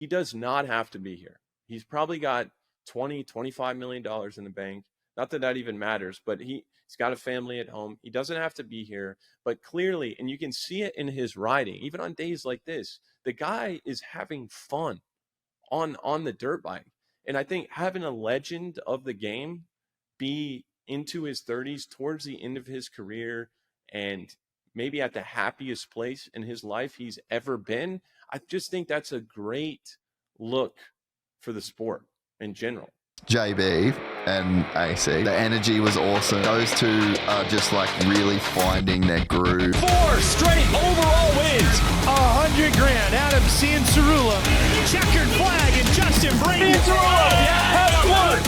he does not have to be here. He's probably got $25 million in the bank. Not that even matters, but he's got a family at home. He doesn't have to be here, but clearly, and you can see it in his riding, even on days like this, the guy is having fun on the dirt bike. And I think having a legend of the game be into his 30s, towards the end of his career, and maybe at the happiest place in his life he's ever been, I just think that's a great look for the sport in general. JB and AC, the energy was awesome. Those two are just like really finding their groove. 4 straight overall wins. $100,000. Adam Cianciarulla. Checkered flag and Justin Brady. Has won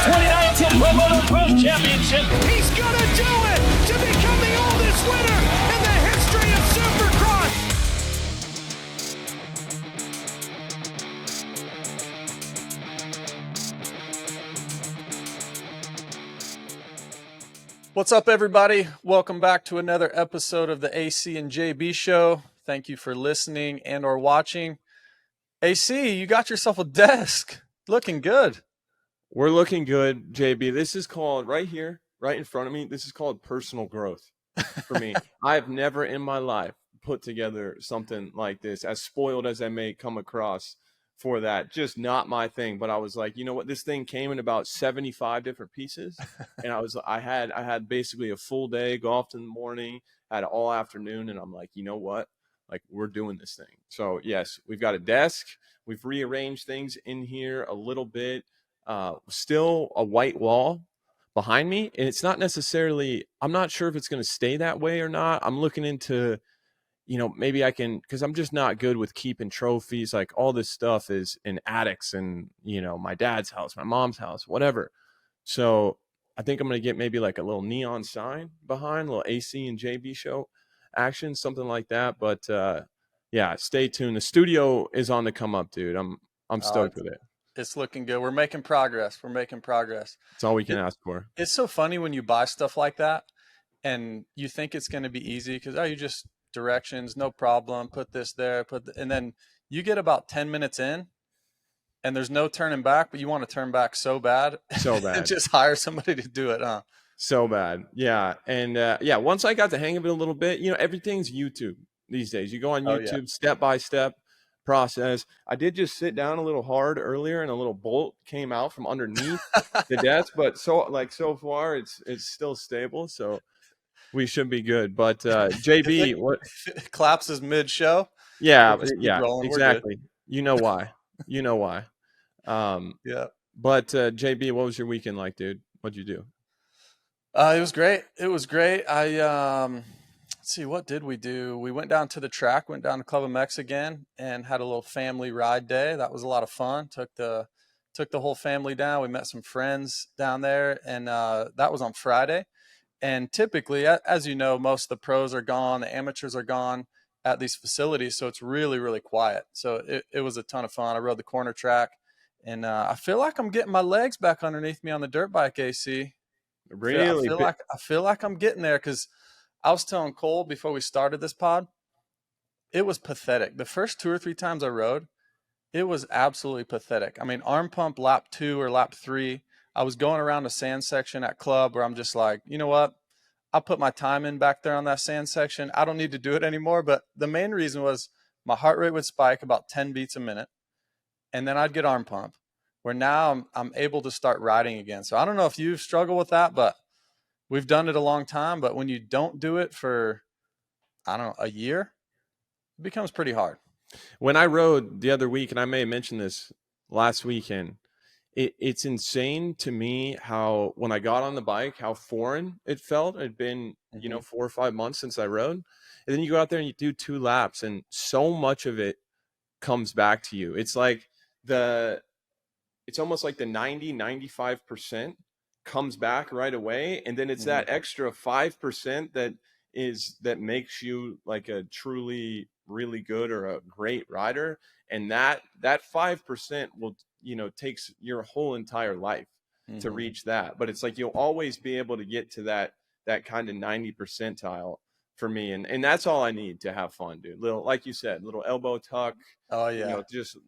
2019 Moto Pro Championship. He's gonna do it to become the oldest winner in the history of Supercross. What's up, everybody? Welcome back to another episode of the AC and JB Show. Thank you for listening and or watching. AC, you got yourself a desk. Looking good. We're looking good, JB. This is called, right here, right in front of me, this is called personal growth for me. I've never in my life put together something like this, as spoiled as I may come across for that. Just not my thing. But I was like, you know what? This thing came in about 75 different pieces. And I had basically a full day, golfed in the morning, had all afternoon. And I'm like, you know what? Like, we're doing this thing. So yes, we've got a desk. We've rearranged things in here a little bit. Still a white wall behind me. And it's not necessarily, I'm not sure if it's going to stay that way or not. I'm looking into, you know, maybe I can, because I'm just not good with keeping trophies. Like, all this stuff is in attics and, you know, my dad's house, my mom's house, whatever. So I think I'm going to get maybe like a little neon sign behind, a little AC and JB show action, something like that. But yeah, stay tuned. The studio is on the come up, dude. I'm stoked with it. It's looking good. We're making progress. It's all we can ask for. It's so funny when you buy stuff like that and you think it's going to be easy because, you just directions, no problem, put this there, and then you get about 10 minutes in and there's no turning back, but you want to turn back so bad and just hire somebody to do it, huh? So bad. Yeah. And yeah, once I got the hang of it a little bit, you know, everything's YouTube these days. You go on YouTube, step by step process. I did just sit down a little hard earlier and a little bolt came out from underneath the desk, but so far it's still stable, so we should be good. But JB, what collapses mid-show? Yeah, exactly. You know why? Yeah. But JB, what was your weekend like, dude? What'd you do? It was great. I let's see, what did we do? We went down to the track, went down to Club MX again, and had a little family ride day. That was a lot of fun. Took the whole family down. We met some friends down there, and that was on Friday. And typically, as you know, most of the pros are gone, the amateurs are gone at these facilities, so it's really, really quiet. So it was a ton of fun. I rode the corner track, and I feel like I'm getting my legs back underneath me on the dirt bike, AC. Really? I feel like I'm getting there, because I was telling Cole before we started this pod, it was pathetic. The first 2 or 3 times I rode, it was absolutely pathetic. I mean, arm pump lap 2 or lap 3, I was going around the sand section at Club where I'm just like, you know what? I'll put my time in back there on that sand section. I don't need to do it anymore. But the main reason was my heart rate would spike about 10 beats a minute, and then I'd get arm pump, where now I'm able to start riding again. So I don't know if you've struggled with that, but we've done it a long time. But when you don't do it for, I don't know, a year, it becomes pretty hard. When I rode the other week, and I may have mentioned this last weekend, it's insane to me how, when I got on the bike, how foreign it felt. It had been, 4 or 5 months since I rode. And then you go out there and you do 2 laps, and so much of it comes back to you. It's like it's almost like the 95% comes back right away. And then it's that extra 5% that makes you like a truly really good or a great rider. And that 5% will, takes your whole entire life to reach that. But it's like, you'll always be able to get to that kind of 90 percentile for me. And that's all I need to have fun, dude. Little, like you said, little elbow tuck. Oh You yeah. know,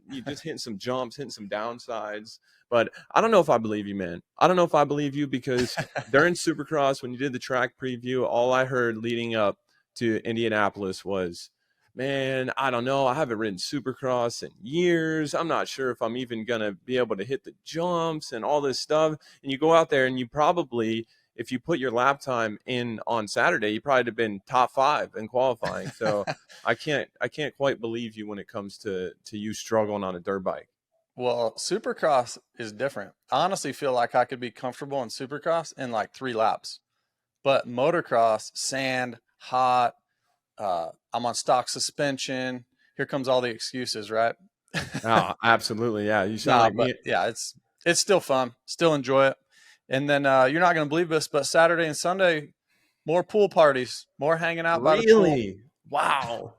you just hitting some jumps, hitting some downsides. But I don't know if I believe you, man. I don't know if I believe you because during Supercross, when you did the track preview, all I heard leading up to Indianapolis was, man, I don't know. I haven't ridden Supercross in years. I'm not sure if I'm even going to be able to hit the jumps and all this stuff. And you go out there and you probably, if you put your lap time in on Saturday, you probably have been top 5 in qualifying. So I can't quite believe you when it comes to you struggling on a dirt bike. Well, Supercross is different. I honestly feel like I could be comfortable in Supercross in like 3 laps. But motocross, sand, hot, I'm on stock suspension. Here comes all the excuses, right? Oh, absolutely. Yeah. You sound Nah, like but me. yeah, it's still fun. Still enjoy it. And then you're not going to believe this, but Saturday and Sunday, more pool parties, more hanging out by the pool. Really? Wow.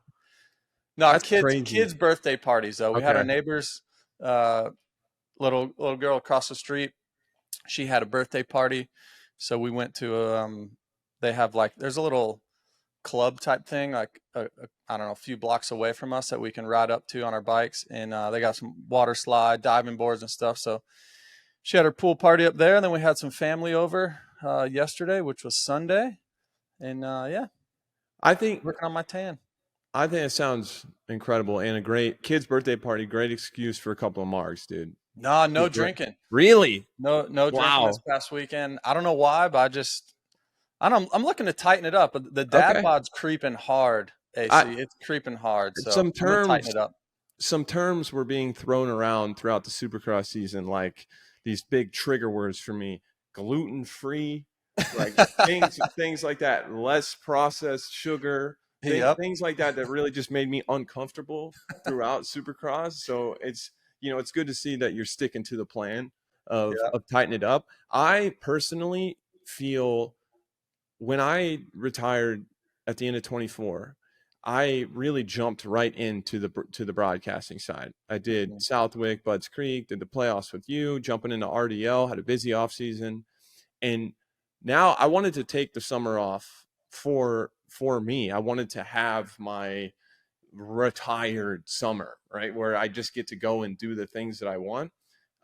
No, That's crazy. kids' birthday parties though. We had our Okay. neighbors, little girl across the street. She had a birthday party, so we went to they have like there's a little club type thing like I don't know, a few blocks away from us that we can ride up to on our bikes, and they got some water slide, diving boards and stuff. So she had her pool party up there, and then we had some family over yesterday, which was Sunday, and yeah, I think working on my tan. it sounds incredible and a great kid's birthday party. Great excuse for a couple of marks, dude. No, no Yeah. drinking. Really? No drinking this Wow. past weekend. I don't know why, but I'm looking to tighten it up. The dad Okay. bod's creeping hard, AC. It's creeping hard. So Some I'm gonna tighten it up. some terms were being thrown around throughout the Supercross season, like these big trigger words for me: gluten-free, like things like that, less processed sugar, Yep. things like that really just made me uncomfortable throughout Supercross. So it's it's good to see that you're sticking to the plan of Yep. tightening it up. I personally feel when I retired at the end of 24, I really jumped right into the broadcasting side. I did Mhm. Southwick, Budds Creek, did the playoffs with you, jumping into RDL, had a busy off season, and now I wanted to take the summer off for me. I wanted to have my retired summer, right, where I just get to go and do the things that I want.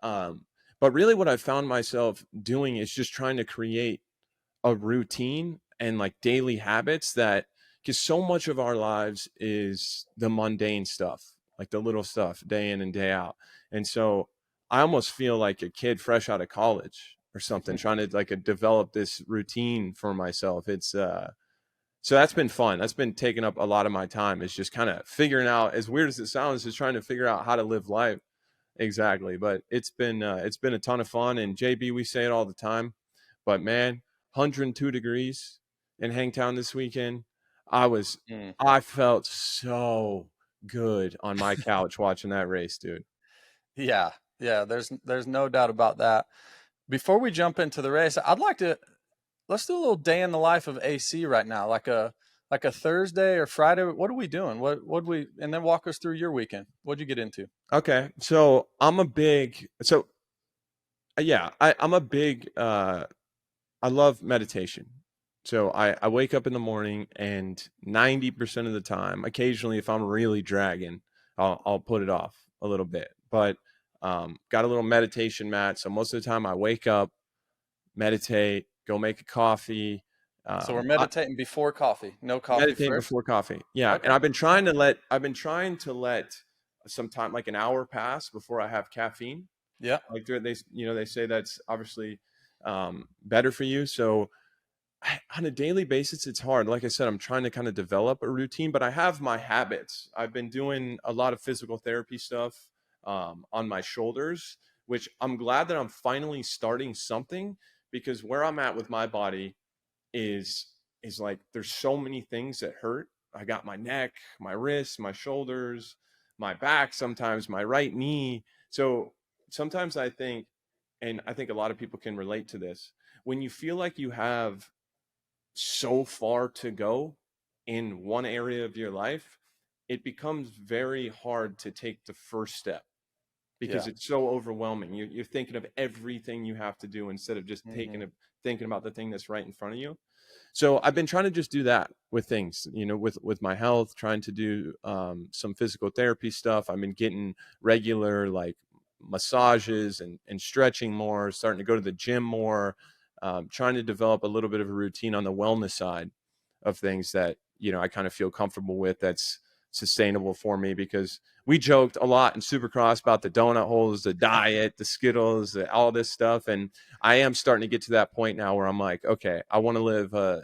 But really, what I found myself doing is just trying to create a routine and like daily habits that, because so much of our lives is the mundane stuff, like the little stuff day in and day out. And so I almost feel like a kid fresh out of college or something, trying to like develop this routine for myself. It's so that's been fun. That's been taking up a lot of my time, is just kind of figuring out, as weird as it sounds, is trying to figure out how to live life. Exactly. But it's been a ton of fun. And JB, we say it all the time, but man, 102 degrees in Hangtown this weekend. Mm. I felt so good on my couch watching that race, dude. Yeah. There's no doubt about that. Before we jump into the race, let's do a little day in the life of AC right now, like a Thursday or Friday. What are we doing? And then walk us through your weekend. What'd you get into? Okay. So I'm a big, I love meditation. So I wake up in the morning, and 90% of the time, occasionally if I'm really dragging, I'll put it off a little bit. But got a little meditation mat. So most of the time I wake up, meditate, go make a coffee. So we're meditating before coffee. No coffee Meditating first. before coffee. Yeah. Okay. And I've been trying to let some time, like an hour pass before I have caffeine. Yeah. Like they say that's obviously better for you. So on a daily basis, it's hard. Like I said, I'm trying to kind of develop a routine, but I have my habits. I've been doing a lot of physical therapy stuff on my shoulders, which I'm glad that I'm finally starting something, because where I'm at with my body is like there's so many things that hurt. I got my neck, my wrists, my shoulders, my back, sometimes my right knee. So sometimes I think, and I think a lot of people can relate to this, when you feel like you have so far to go in one area of your life, it becomes very hard to take the first step because Yeah. it's so overwhelming. You're thinking of everything you have to do instead of just Mhm. thinking about the thing that's right in front of you. So I've been trying to just do that with things, with my health, trying to do some physical therapy stuff. I've been getting regular like massages and stretching more, starting to go to the gym more, trying to develop a little bit of a routine on the wellness side of things that, I kind of feel comfortable with, that's sustainable for me, because we joked a lot in Supercross about the donut holes, the diet, the Skittles, all this stuff. And I am starting to get to that point now where I'm like, okay, I want to live a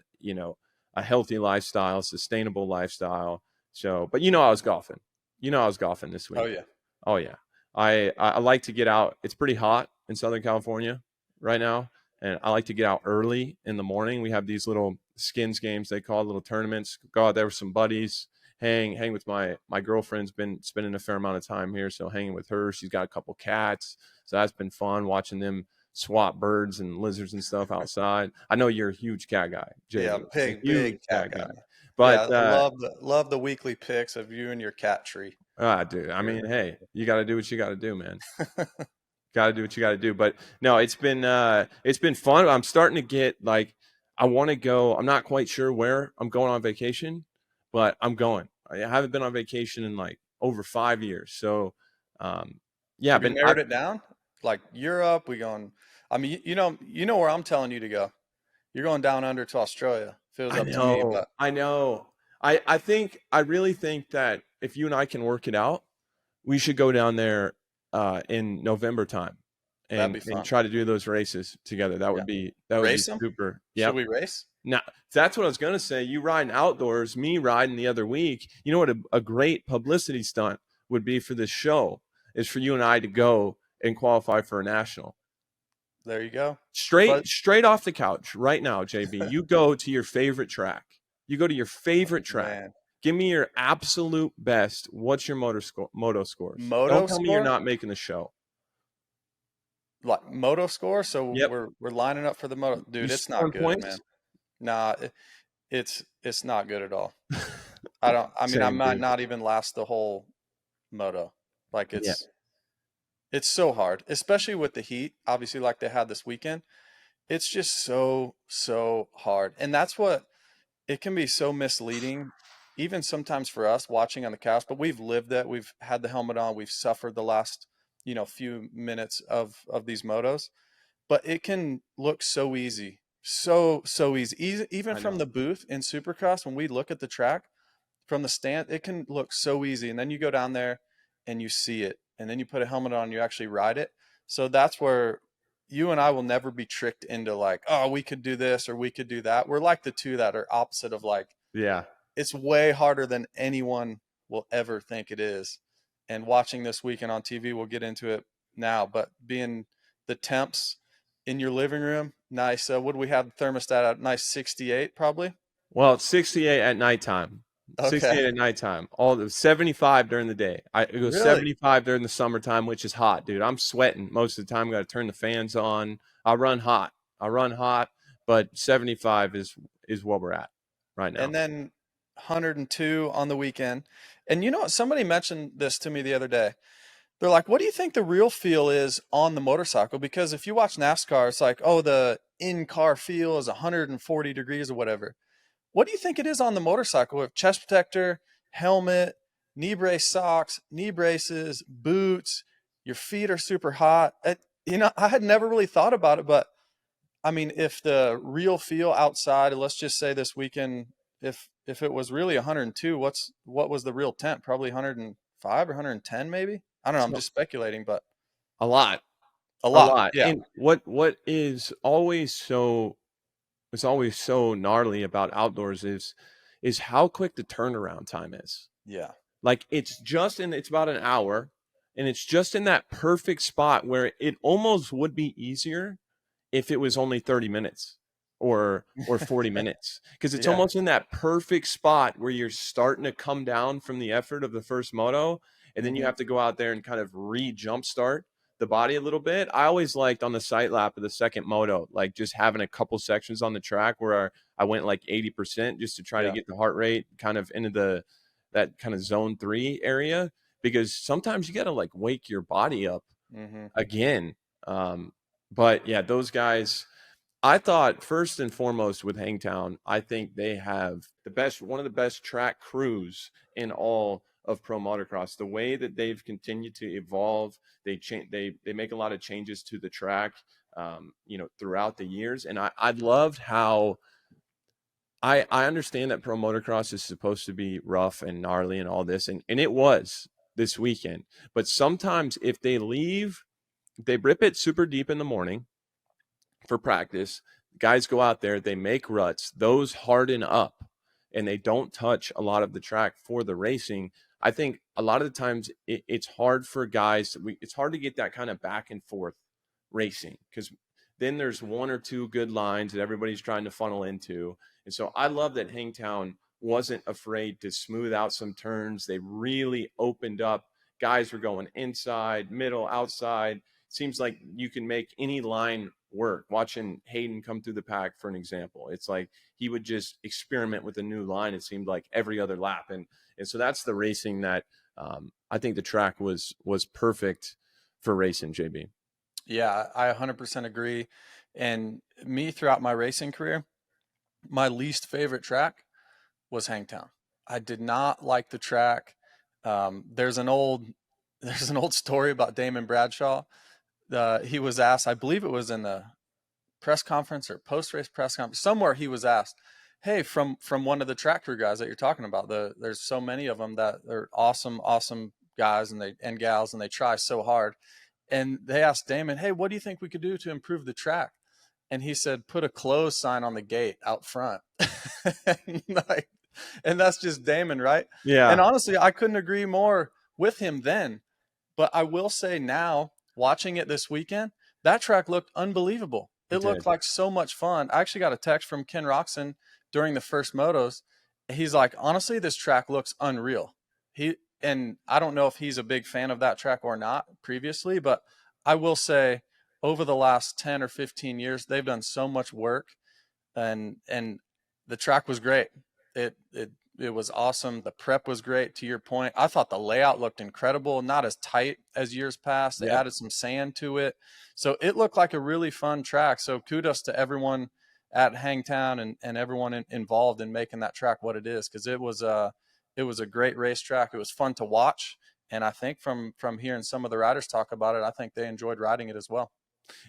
healthy lifestyle, sustainable lifestyle. So, but I was golfing. I was golfing this week. Oh yeah. Oh yeah. I like to get out. It's pretty hot in Southern California right now, and I like to get out early in the morning. We have these little skins games, they call it, little tournaments. Go out there with some buddies, hang with my girlfriend's been spending a fair amount of time here, so hanging with her. She's got a couple cats, so that's been fun watching them swap birds and lizards and stuff outside. I know you're a huge cat guy, Jay. Yeah, big cat guy. But yeah, love the weekly pics of you and your cat tree. Dude, I mean, hey, you got to do what you got to do, man. Got to do what you got to do. But no, it's been fun. I'm starting to get like, I want to go. I'm not quite sure where I'm going on vacation, but I'm going. I haven't been on vacation in like over 5 years. So, yeah, Have you narrowed it down? Like Europe, we going. I mean, you know where I'm telling you to go. You're going down under to Australia. Feels up to me, but I know. I really think that if you and I can work it out, we should go down there in November time and try to do those races together. That would be super. Yeah. Should we race? Now, that's what I was going to say. You riding outdoors, me riding the other week. You know what a great publicity stunt would be for this show is for you and I to go and qualify for a national. There you go. Straight off the couch right now, JB. You go to your favorite track. You go to your favorite track. Man. Give me your absolute best. What's your moto scores? Don't tell me you're not making the show. Like moto score? So yep. we're lining up for the moto. Dude, it's not good, points? Man. Nah, it's not good at all. I might not even last the whole moto. Like it's so hard, especially with the heat, obviously, like they had this weekend. It's just so hard. And that's what it can be so misleading, even sometimes for us watching on the couch, but we've lived that. We've had the helmet on. We've suffered the last, few minutes of these motos, but it can look so easy. So easy. Even from the booth in Supercross, when we look at the track from the stand, it can look so easy. And then you go down there and you see it, and then you put a helmet on, and you actually ride it. So that's where you and I will never be tricked into like, oh, we could do this or we could do that. We're like the two that are opposite of like, yeah, it's way harder than anyone will ever think it is. And watching this weekend on TV, we'll get into it now, but being the temps in your living room, nice. What do we have the thermostat at? Nice 68 probably? Well, it's 68 at nighttime. Okay. 68 at nighttime. All the 75 during the day. It goes really? 75 during the summertime, which is hot, dude. I'm sweating most of the time. Got to turn the fans on. I run hot, but 75 is where we're at right now. And then 102 on the weekend. And you know what? Somebody mentioned this to me the other day. They're like, what do you think the real feel is on the motorcycle? Because if you watch NASCAR, it's like, oh, the in-car feel is 140 degrees or whatever. What do you think it is on the motorcycle with chest protector, helmet, knee brace socks, knee braces, boots? Your feet are super hot. I had never really thought about it, but I mean, if the real feel outside, let's just say this weekend, if it was really 102, what was the real temp? Probably 105 or 110 maybe? I don't know. I'm just speculating, but a lot. Yeah. And what is always so gnarly about outdoors is how quick the turnaround time is. Yeah. Like it's about an hour, and it's just in that perfect spot where it almost would be easier if it was only 30 minutes or 40 minutes, because it's almost in that perfect spot where you're starting to come down from the effort of the first moto, and then you have to go out there and kind of jumpstart the body a little bit. I always liked on the sight lap of the second moto, like just having a couple sections on the track where I went like 80% just to try to get the heart rate kind of into that kind of zone 3 area, because sometimes you got to like wake your body up again. But yeah, those guys, I thought first and foremost with Hangtown, I think they have one of the best track crews in all of pro motocross. The way that they've continued to evolve, they make a lot of changes to the track, throughout the years. And I loved how I understand that pro motocross is supposed to be rough and gnarly and all this, and it was this weekend. But sometimes if they rip it super deep in the morning for practice, guys go out there, they make ruts, those harden up, and they don't touch a lot of the track for the racing. I think a lot of the times it's hard for guys. It's hard to get that kind of back and forth racing because then there's one or two good lines that everybody's trying to funnel into. And so I love that Hangtown wasn't afraid to smooth out some turns. They really opened up. Guys were going inside, middle, outside. Seems like you can make any line work. Watching Haiden come through the pack, for an example, it's like he would just experiment with a new line. It seemed like every other lap. And so that's the racing that I think the track was perfect for racing, JB. Yeah, I 100% agree. And me, throughout my racing career, my least favorite track was Hangtown. I did not like the track. There's an old story about Damon Bradshaw. He was asked, I believe it was in the press conference or post-race press conference, somewhere he was asked, hey, from one of the track crew guys that you're talking about, there's so many of them that are awesome guys and gals, and they try so hard. And they asked Damon, hey, what do you think we could do to improve the track? And he said, put a close sign on the gate out front. And that's just Damon, right? Yeah. And honestly, I couldn't agree more with him then. But I will say now, watching it this weekend, that track looked unbelievable. It looked like so much fun. I actually got a text from Ken Roxon during the first motos. He's like, honestly, this track looks unreal. And I don't know if he's a big fan of that track or not previously, but I will say over the last 10 or 15 years, they've done so much work, and the track was great. It was awesome. The prep was great. To your point, I thought the layout looked incredible, not as tight as years past. They added some sand to it. So it looked like a really fun track. So kudos to everyone at Hangtown and everyone involved in making that track what it is, because it was a great racetrack. It was fun to watch. And I think from hearing some of the riders talk about it, I think they enjoyed riding it as well.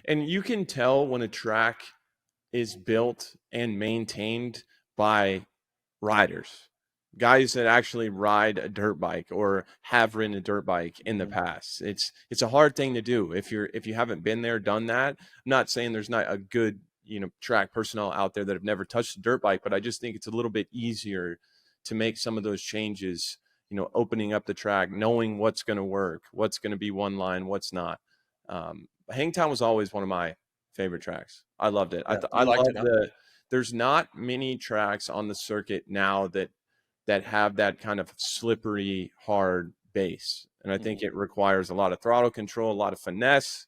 And you can tell when a track is built and maintained by riders, guys that actually ride a dirt bike or have ridden a dirt bike in the past. It's a hard thing to do if you haven't been there, done that. I'm not saying there's not a good, track personnel out there that have never touched a dirt bike, but I just think it's a little bit easier to make some of those changes, opening up the track, knowing what's going to work, what's going to be one line, what's not. Hangtown was always one of my favorite tracks. I loved it. Yeah, I love that there's not many tracks on the circuit now that have that kind of slippery, hard base. And I think it requires a lot of throttle control, a lot of finesse.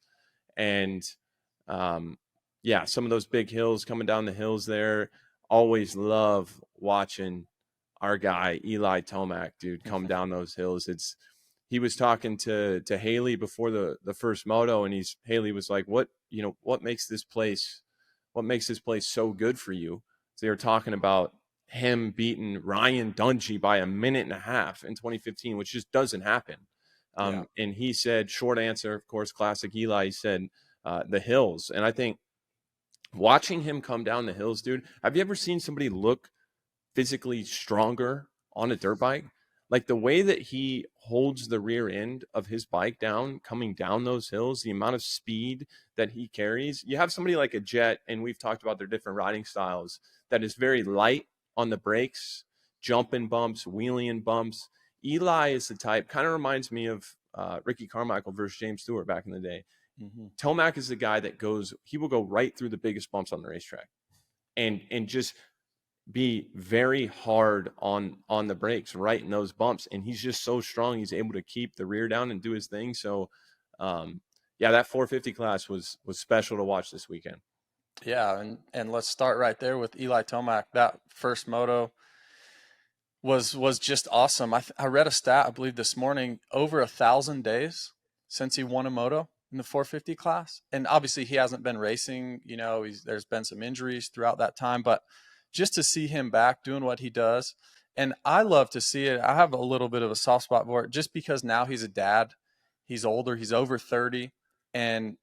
And some of those big hills, coming down the hills there, always love watching our guy, Eli Tomac, dude, come down those hills. He was talking to Haley before the first moto, and Haley was like, what makes this place so good for you? So they were talking about him beating Ryan Dungey by a minute and a half in 2015, which just doesn't happen. And he said, short answer, of course, classic Eli, he said, the hills. And I think watching him come down the hills, dude, have you ever seen somebody look physically stronger on a dirt bike? Like the way that he holds the rear end of his bike down, coming down those hills, the amount of speed that he carries. You have somebody like a Jett, and we've talked about their different riding styles, that is very light on the brakes, jumping bumps, wheeling bumps. Eli is the type, kind of reminds me of Ricky Carmichael versus James Stewart back in the day. Tomac is the guy that he will go right through the biggest bumps on the racetrack and just be very hard on the brakes, right in those bumps. And he's just so strong. He's able to keep the rear down and do his thing. So, that 450 class was special to watch this weekend. Yeah. And let's start right there with Eli Tomac. That first moto was just awesome. I read a stat, I believe this morning, over 1,000 days since he won a moto. in the 450 class. And obviously he hasn't been racing, there's been some injuries throughout that time, but just to see him back doing what he does. And I love to see it. I have a little bit of a soft spot for it just because now he's a dad. He's older. He's over 30. And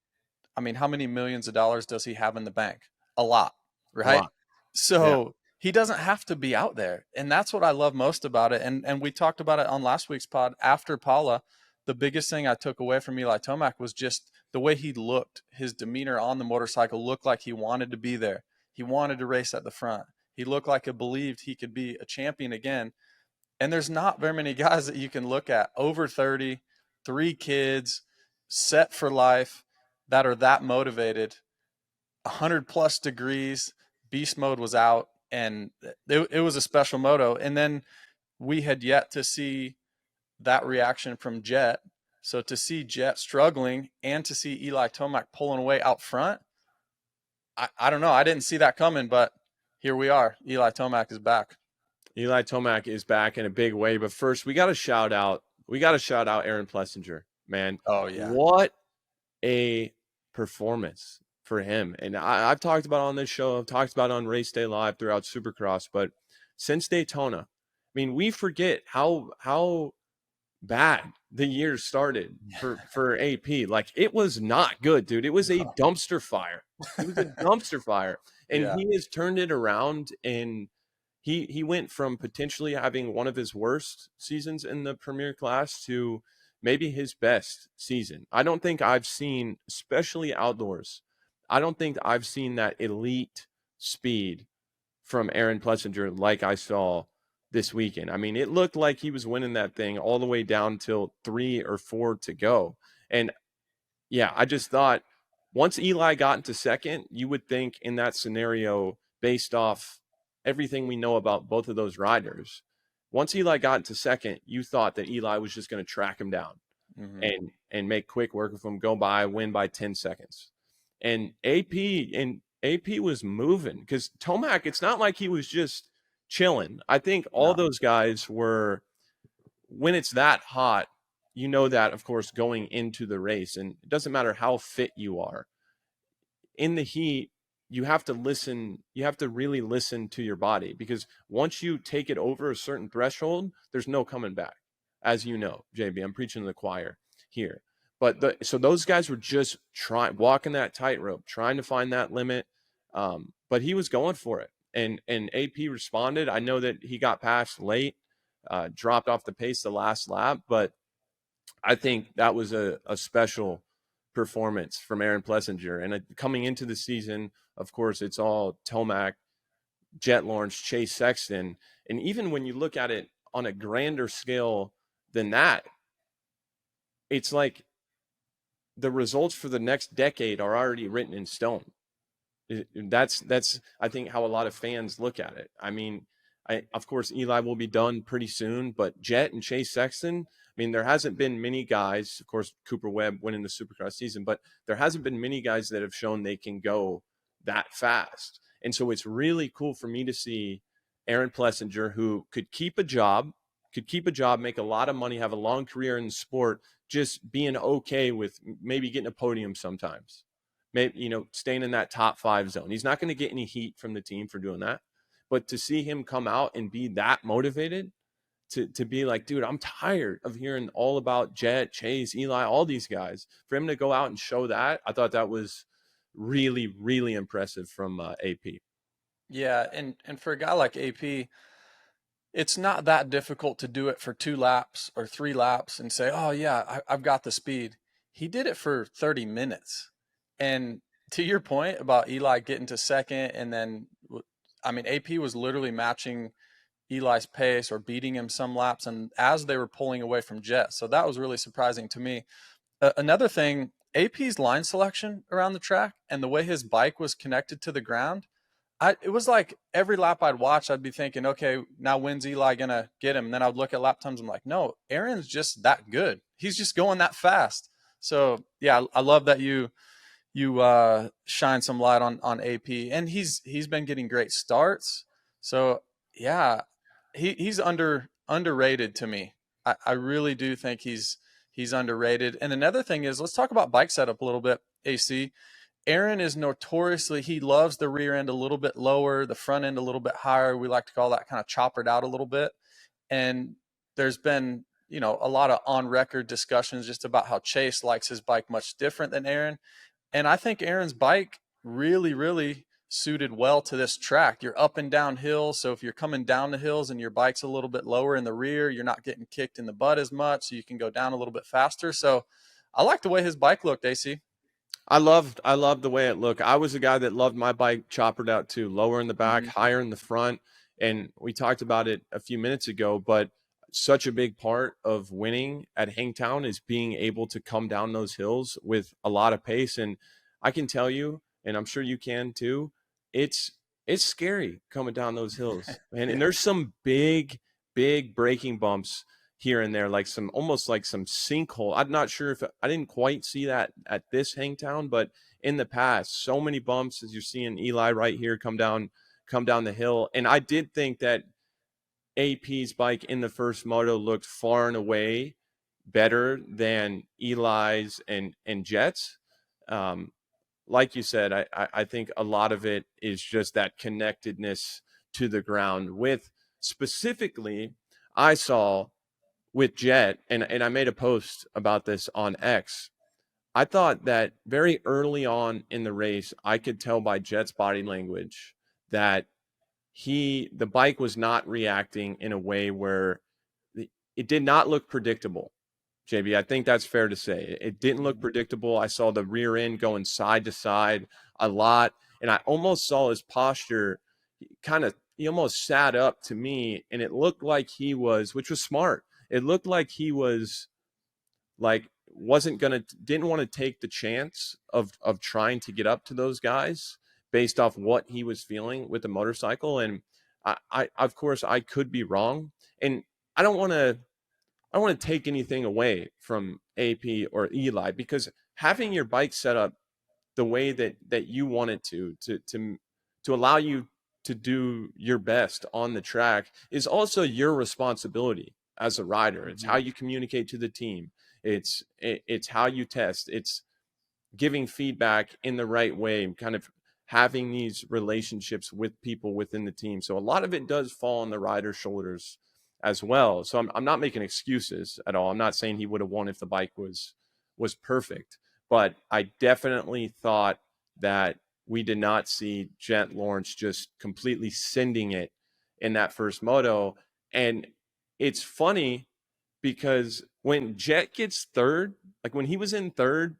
I mean, how many millions of dollars does he have in the bank? A lot, right? A lot. So he doesn't have to be out there. And that's what I love most about it. And we talked about it on last week's pod after Paula. The biggest thing I took away from Eli Tomac was just the way he looked. His demeanor on the motorcycle looked like he wanted to be there. He wanted to race at the front. He looked like he believed he could be a champion again. And there's not very many guys that you can look at over 30, 3 kids, set for life, that are that motivated. 100 plus degrees, beast mode was out, and it was a special moto. And then we had yet to see that reaction from Jett. So to see Jett struggling and to see Eli Tomac pulling away out front, I don't know. I didn't see that coming, but here we are. Eli Tomac is back. Eli Tomac is back in a big way. But first, we got to shout out Aaron Plessinger, man. Oh, yeah. What a performance for him. And I've talked about it on this show. I've talked about it on Race Day Live throughout Supercross. But since Daytona, I mean, we forget how bad the year started for AP. Like, it was not good, dude. It was a dumpster fire. It was a dumpster fire. And he has turned it around, and he went from potentially having one of his worst seasons in the Premier class to maybe his best season. I don't think I've seen, especially outdoors, I don't think I've seen that elite speed from Aaron Plessinger like I saw this weekend. I mean, it looked like he was winning that thing all the way down till 3 or 4 to go. And yeah, I just thought once Eli got into second, you would think in that scenario, based off everything we know about both of those riders, once Eli got into second, you thought that Eli was just going to track him down and make quick work of him, go by, win by 10 seconds. And AP was moving because Tomac, it's not like he was just chilling. I think all those guys were, when it's that hot, you know that, of course, going into the race, and it doesn't matter how fit you are. In the heat, you have to listen. You have to really listen to your body, because once you take it over a certain threshold, there's no coming back. As you know, JB, I'm preaching to the choir here. But so those guys were just walking that tightrope, trying to find that limit. But he was going for it. And AP responded. I know that he got past late, dropped off the pace the last lap, but I think that was a special performance from Aaron Plessinger. And coming into the season, of course, it's all Tomac, Jett Lawrence, Chase Sexton. And even when you look at it on a grander scale than that, it's like the results for the next decade are already written in stone. That's I think how a lot of fans look at it. I mean, of course, Eli will be done pretty soon, but Jett and Chase Sexton, I mean, there hasn't been many guys, of course, Cooper Webb winning the Supercross season, but there hasn't been many guys that have shown they can go that fast. And so it's really cool for me to see Aaron Plessinger, who could keep a job, make a lot of money, have a long career in the sport, just being okay with maybe getting a podium sometimes. Maybe, staying in that top 5 zone. He's not going to get any heat from the team for doing that. But to see him come out and be that motivated, to be like, dude, I'm tired of hearing all about Jett, Chase, Eli, all these guys. For him to go out and show that, I thought that was really, really impressive from AP. Yeah, and for a guy like AP, it's not that difficult to do it for 2 laps or 3 laps and say, oh, yeah, I've got the speed. He did it for 30 minutes. And to your point about Eli getting to second, and then, I mean, AP was literally matching Eli's pace or beating him some laps, and as they were pulling away from Jett. So that was really surprising to me. Another thing, AP's line selection around the track and the way his bike was connected to the ground, it was like every lap I'd watch, I'd be thinking, okay, now when's Eli going to get him? And then I'd look at lap times. I'm like, no, Aaron's just that good. He's just going that fast. So yeah, I love that you shine some light on AP, and he's been getting great starts. So yeah, he's underrated to me. I really do think he's He's underrated. And another thing is, let's talk about bike setup a little bit, AC. Aaron is notoriously, he loves the rear end a little bit lower, the front end a little bit higher. We like to call that kind of choppered out a little bit. And there's been, you know, a lot of on record discussions just about how Chase likes his bike much different than Aaron. And I think Aaron's bike really, really suited well to this track. You're up and down hills. So if you're coming down the hills and your bike's a little bit lower in the rear, you're not getting kicked in the butt as much. So you can go down a little bit faster. So I like the way his bike looked, AC. I loved the way it looked. I was a guy that loved my bike choppered out too, lower in the back, higher in the front. And we talked about it a few minutes ago, but such a big part of winning at Hangtown is being able to come down those hills with a lot of pace. And I can tell you, and I'm sure you can too, it's scary coming down those hills. And there's some big braking bumps here and there, like almost like some sinkhole. I'm not sure if I didn't quite see that at this Hangtown, but in the past, so many bumps as you're seeing Eli right here come down the hill. And I did think that AP's bike in the first moto looked far and away better than Eli's and Jett's. Like you said, I think a lot of it is just that connectedness to the ground. With specifically, I saw with Jett, and I made a post about this on X. I thought that very early on in the race, I could tell by Jett's body language that the bike was not reacting in a way where it did not look predictable. JB, I think that's fair to say. It didn't look predictable. I saw the rear end going side to side a lot, and I almost saw his posture he almost sat up to me, and it looked like he was, which was smart. It looked like he was like didn't want to take the chance of trying to get up to those guys based off what he was feeling with the motorcycle. And I of course I could be wrong, and I don't want to take anything away from AP or Eli, because having your bike set up the way that you want it to allow you to do your best on the track is also your responsibility as a rider. It's how you communicate to the team. It's how you test. It's giving feedback in the right way, kind of having these relationships with people within the team. So a lot of it does fall on the rider's shoulders as well. So I'm not making excuses at all. I'm not saying he would have won if the bike was perfect, but I definitely thought that we did not see Jett Lawrence just completely sending it in that first moto. And it's funny because when Jett gets third, like when he was in third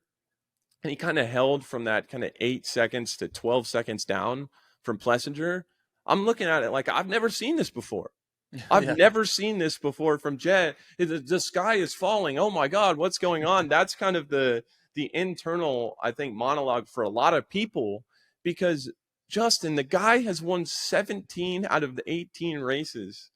and he kind of held from that kind of 8 seconds to 12 seconds down from Plessinger, I'm looking at it like I've never seen this before. I've never seen this before from Jett. The sky is falling. Oh my God, what's going on? That's kind of the internal, I think, monologue for a lot of people, because Justin, the guy has won 17 out of the 18 races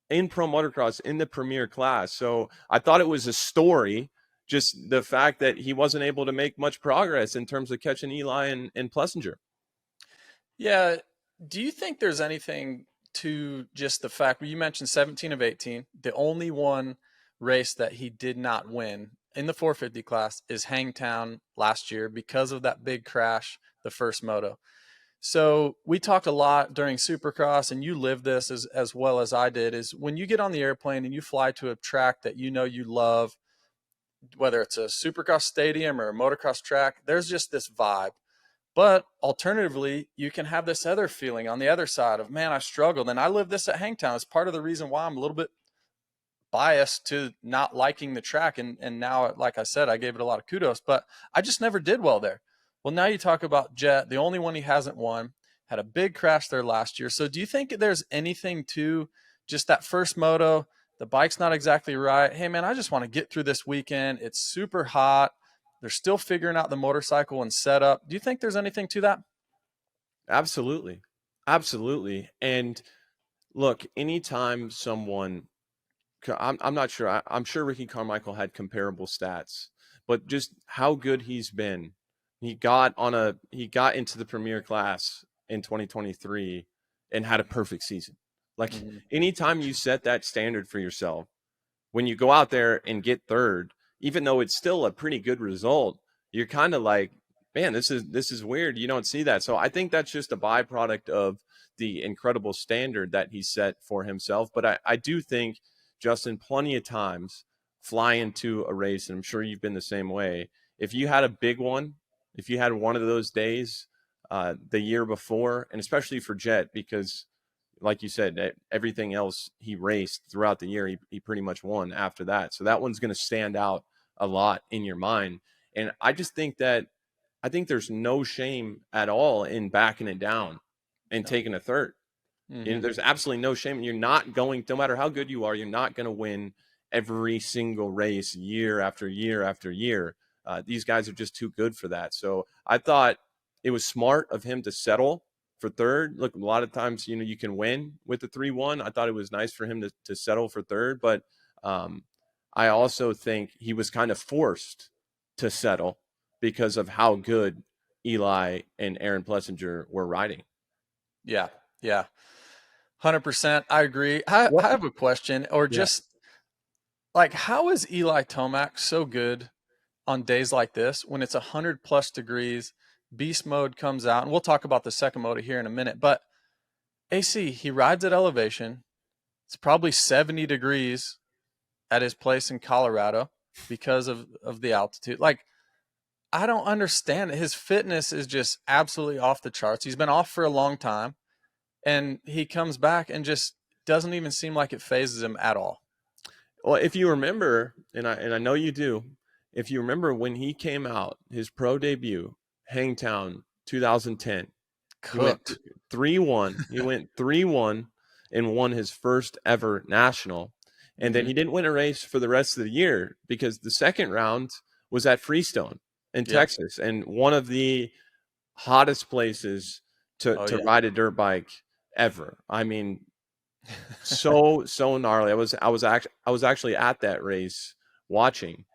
in pro motocross in the premier class. So I thought it was a story, just the fact that he wasn't able to make much progress in terms of catching Eli and Plessinger. Yeah. Do you think there's anything to just the fact you mentioned 17 of 18, the only one race that he did not win in the 450 class is Hangtown last year because of that big crash, the first moto. So we talked a lot during Supercross, and you lived this as well as I did, is when you get on the airplane and you fly to a track that you know you love, whether it's a Supercross stadium or a motocross track, there's just this vibe. But alternatively, you can have this other feeling on the other side of, man, I struggled. And I lived this at Hangtown. It's part of the reason why I'm a little bit biased to not liking the track. And now, like I said, I gave it a lot of kudos, but I just never did well there. Well, now you talk about Jett, the only one he hasn't won, had a big crash there last year. So do you think there's anything to just that first moto? The bike's not exactly right. Hey, man, I just want to get through this weekend. It's super hot. They're still figuring out the motorcycle and setup. Do you think there's anything to that? Absolutely. Absolutely. And look, anytime someone, I'm not sure, I'm sure Ricky Carmichael had comparable stats, but just how good he's been. He got into the premier class in 2023 and had a perfect season. Like anytime you set that standard for yourself, when you go out there and get third, even though it's still a pretty good result, you're kind of like, man, this is weird. You don't see that. So I think that's just a byproduct of the incredible standard that he set for himself. But I do think, Justin, plenty of times fly into a race, and I'm sure you've been the same way. If you had a big one, if you had one of those days the year before, and especially for Jett, because like you said, everything else he raced throughout the year, he pretty much won after that. So that one's going to stand out a lot in your mind. And I just think I think there's no shame at all in backing it down and taking a third. Mm-hmm. You know, there's absolutely no shame. You're not going, no matter how good you are, you're not going to win every single race year after year after year. These guys are just too good for that. So I thought it was smart of him to settle for third. Look, a lot of times, you can win with the 3-1. I thought it was nice for him to settle for third, but I also think he was kind of forced to settle because of how good Eli and Aaron Plessinger were riding. Yeah. 100%. I agree. I have a question, or just like, how is Eli Tomac so good on days like this when it's 100+ degrees, beast mode comes out, and we'll talk about the second motor here in a minute, but AC, he rides at elevation. It's probably 70 degrees at his place in Colorado because of the altitude. Like, I don't understand it. His fitness is just absolutely off the charts. He's been off for a long time, and he comes back and just doesn't even seem like it phases him at all. Well, if you remember, and I know you do, if you remember when he came out, his pro debut, Hangtown 2010, Cooked. he went 3-1. He went 3-1 and won his first ever national. And then he didn't win a race for the rest of the year because the second round was at Freestone in Texas, and one of the hottest places to ride a dirt bike ever. I mean, so gnarly. I was actually at that race watching,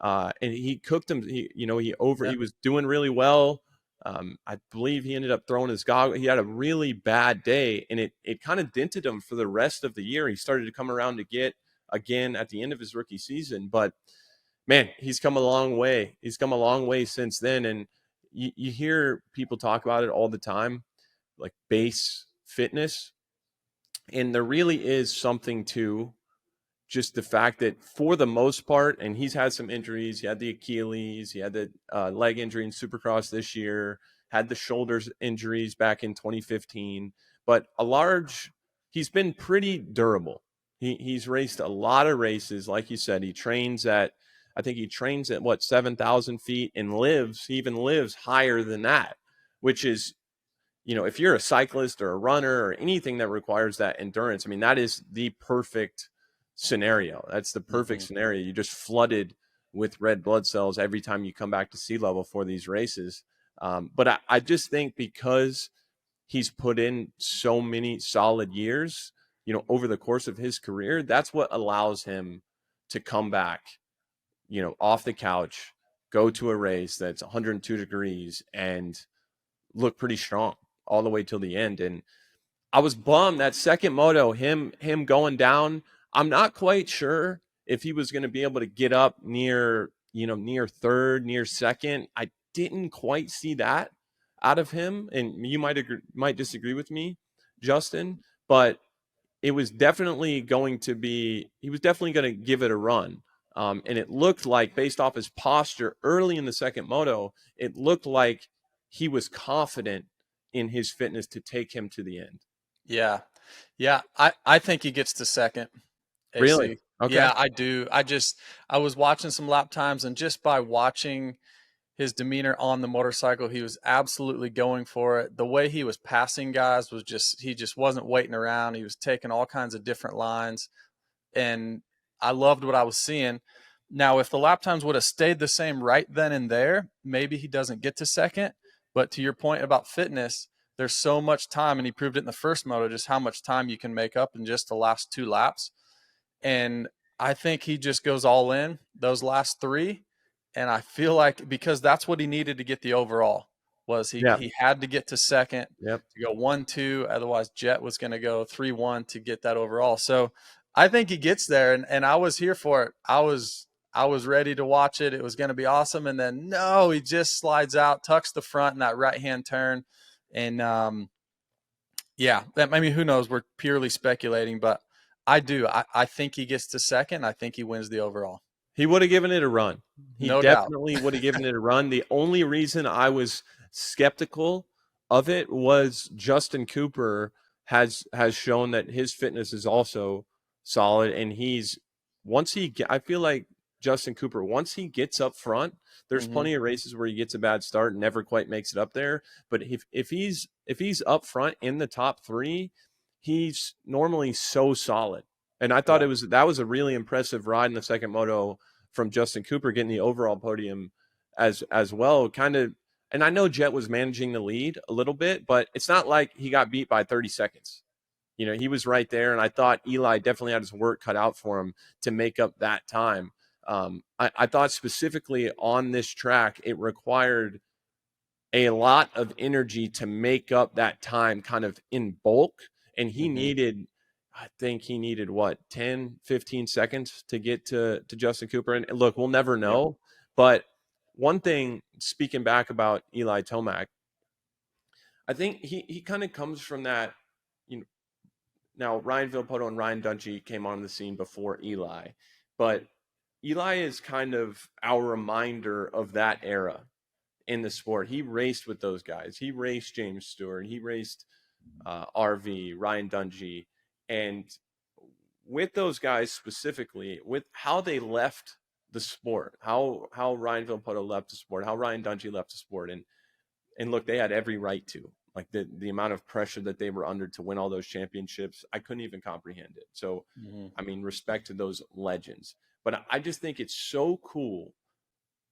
and he cooked him. He was doing really well. I believe he ended up throwing his goggles. He had a really bad day, and it kind of dented him for the rest of the year. He started to come around to get again at the end of his rookie season, but man, he's come a long way. He's come a long way since then, and you hear people talk about it all the time, like base fitness. And there really is something to just the fact that for the most part, and he's had some injuries. He had the Achilles, he had the leg injury in Supercross this year, had the shoulders injuries back in 2015, but he's been pretty durable. He's raced a lot of races. Like you said, he trains at 7,000 feet and he even lives higher than that, which is, if you're a cyclist or a runner or anything that requires that endurance, I mean, that is the perfect scenario. That's the perfect scenario. You're just flooded with red blood cells every time you come back to sea level for these races. But I just think because he's put in so many solid years, over the course of his career, that's what allows him to come back, off the couch, go to a race that's 102 degrees and look pretty strong all the way till the end. And I was bummed that second moto, him going down. I'm not quite sure if he was going to be able to get up near third, near second. I didn't quite see that out of him. And you might disagree with me, Justin, but he was definitely going to give it a run. And it looked like, based off his posture early in the second moto, it looked like he was confident in his fitness to take him to the end. Yeah. I think he gets to second. AC. Really? Okay. Yeah, I do. I was watching some lap times, and just by watching his demeanor on the motorcycle, he was absolutely going for it. The way he was passing guys he just wasn't waiting around. He was taking all kinds of different lines, and I loved what I was seeing. Now, if the lap times would have stayed the same right then and there, maybe he doesn't get to second. But to your point about fitness, there's so much time, and he proved it in the first moto, just how much time you can make up in just the last 2 laps. And I think he just goes all in those last 3. And I feel like, because that's what he needed to get the overall, was he had to get to second to go 1-2. Otherwise, Jett was going to go 3-1 to get that overall. So I think he gets there, and I was here for it. I was I was ready to watch it. It was going to be awesome. And then, no, he just slides out, tucks the front in that right-hand turn. And, I mean, who knows? We're purely speculating, but I think he gets to second. I think he wins the overall. He would have given it a run. He No doubt. definitely would have given it a run. The only reason I was skeptical of it was Justin Cooper has shown that his fitness is also solid, and I feel like Justin Cooper, once he gets up front, there's plenty of races where he gets a bad start and never quite makes it up there. But if he's up front in the top 3, he's normally so solid. And I thought that was a really impressive ride in the second moto from Justin Cooper, getting the overall podium as well. Kind of, and I know Jett was managing the lead a little bit, but it's not like he got beat by 30 seconds. You know, he was right there, and I thought Eli definitely had his work cut out for him to make up that time. I thought specifically on this track, it required a lot of energy to make up that time kind of in bulk, and he needed – I think he needed 10, 15 seconds to get to Justin Cooper. And look, we'll never know. But one thing, speaking back about Eli Tomac, I think he kind of comes from that, now Ryan Villopoto and Ryan Dungey came on the scene before Eli, but Eli is kind of our reminder of that era in the sport. He raced with those guys. He raced James Stewart. He raced RV, Ryan Dungey. And with those guys specifically, with how they left the sport, how Ryan Villopoto left the sport, how Ryan Dungey left the sport, and look, they had every right to. Like the amount of pressure that they were under to win all those championships, I couldn't even comprehend it. So, I mean, respect to those legends. But I just think it's so cool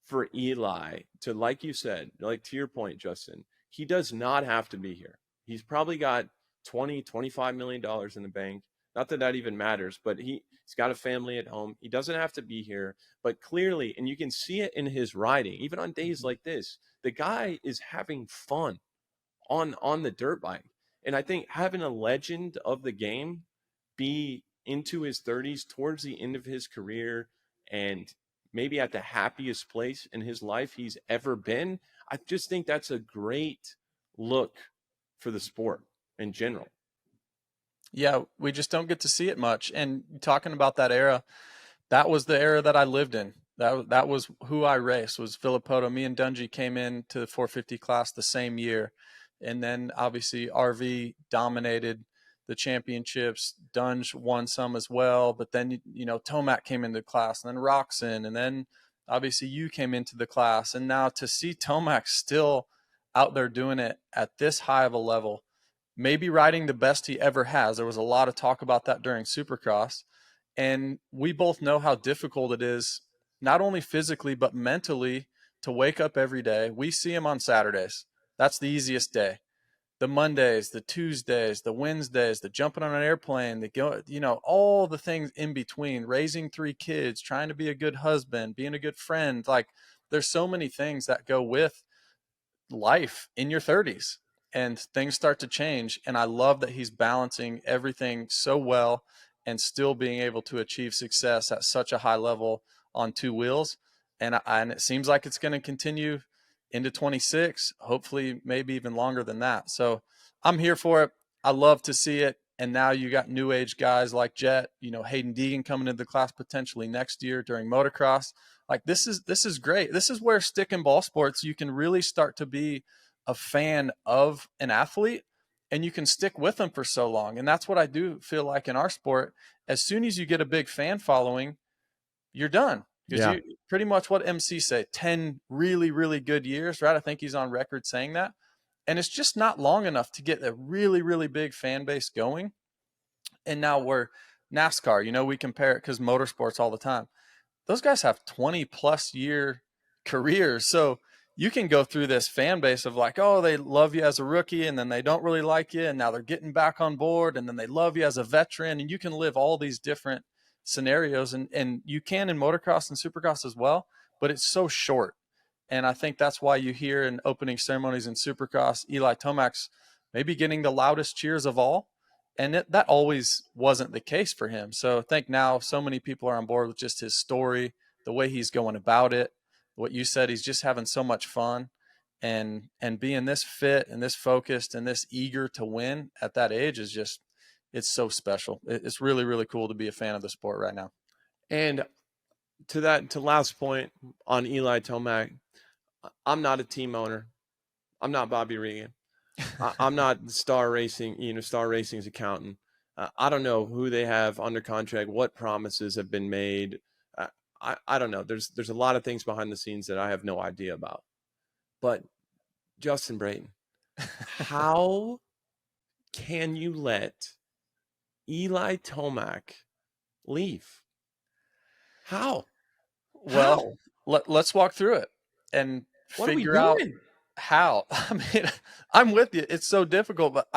for Eli to, like you said, like to your point, Justin, he does not have to be here. He's probably got $25 million in the bank. Not that even matters, but he's got a family at home. He doesn't have to be here, but clearly, and you can see it in his riding, even on days like this, the guy is having fun on the dirt bike. And I think having a legend of the game be into his 30s, towards the end of his career, and maybe at the happiest place in his life he's ever been, I just think that's a great look for the sport in general. Yeah, we just don't get to see it much. And talking about that era, that was the era that I lived in. That was who I raced, was Villopoto. Me and Dungey came into the 450 class the same year. And then obviously RV dominated the championships. Dunge won some as well. But then, Tomac came into the class, and then Roxon, and then obviously you came into the class. And now to see Tomac still out there doing it at this high of a level, maybe riding the best he ever has. There was a lot of talk about that during Supercross. And we both know how difficult it is, not only physically, but mentally, to wake up every day. We see him on Saturdays. That's the easiest day. The Mondays, the Tuesdays, the Wednesdays, the jumping on an airplane, all the things in between, raising 3 kids, trying to be a good husband, being a good friend. Like, there's so many things that go with life in your 30s, and things start to change. And I love that he's balancing everything so well and still being able to achieve success at such a high level on 2 wheels. And it seems like it's going to continue into 26, hopefully maybe even longer than that. So I'm here for it. I love to see it. And now you got new age guys like Jett, Haiden Deegan coming into the class potentially next year during motocross. Like, this is great. This is where stick and ball sports, you can really start to be a fan of an athlete, and you can stick with them for so long. And that's what I do feel like in our sport. As soon as you get a big fan following, you're done. Because you pretty much what MC say, 10 really, really good years, right? I think he's on record saying that. And it's just not long enough to get a really, really big fan base going. And now we're NASCAR, we compare it because motorsports all the time. Those guys have 20 plus year careers. So you can go through this fan base of like, oh, they love you as a rookie, and then they don't really like you, and now they're getting back on board, and then they love you as a veteran. And you can live all these different scenarios, and you can in motocross and supercross as well, but it's so short. And I think that's why you hear in opening ceremonies in supercross, Eli Tomac's maybe getting the loudest cheers of all. And that always wasn't the case for him. So I think now so many people are on board with just his story, the way he's going about it, what you said, he's just having so much fun, and being this fit and this focused and this eager to win at that age is just, it's so special. It's really, really cool to be a fan of the sport right now. And to last point on Eli Tomac, I'm not a team owner. I'm not Bobby Regan. I'm not Star Racing's accountant. I don't know who they have under contract, what promises have been made. I don't know. There's a lot of things behind the scenes that I have no idea about. But Justin Brayton, how can you let Eli Tomac leave? How? Well, let's walk through it and figure out how. I mean, I'm with you. It's so difficult, but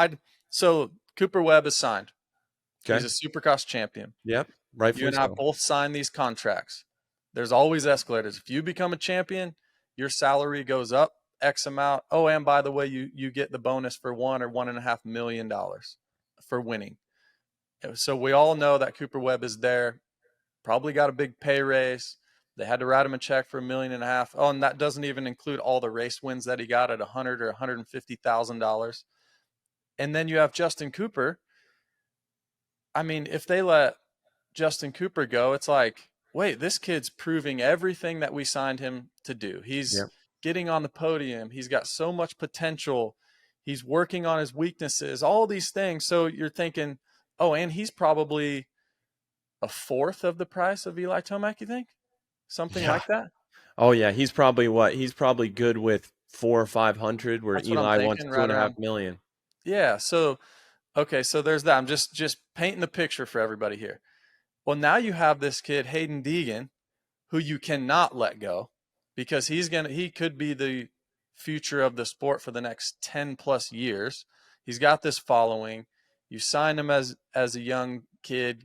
so Cooper Webb is signed. Okay. He's a Supercross champion. Yep. Right. You and I both signed these contracts. There's always escalators. If you become a champion, your salary goes up X amount. Oh, and by the way, you get the bonus for $1 or $1.5 million for winning. So we all know that Cooper Webb is there. Probably got a big pay raise. They had to write him a check for $1.5 million. Oh, and that doesn't even include all the race wins that he got at $100,000 or $150,000. And then you have Justin Cooper. I mean, if they let Justin Cooper go, it's like, wait, this kid's proving everything that we signed him to do. He's getting on the podium. He's got so much potential. He's working on his weaknesses, all these things. So you're thinking, oh, and he's probably a fourth of the price of Eli Tomac, you think? Something like that? Oh, yeah. He's probably He's probably good with 400 or 500, where Eli wants $2.5 million. Yeah. So, okay. So there's that. I'm just painting the picture for everybody here. Well, now you have this kid, Haiden Deegan, who you cannot let go, because he could be the future of the sport for the next 10 plus years. He's got this following. You signed him as a young kid,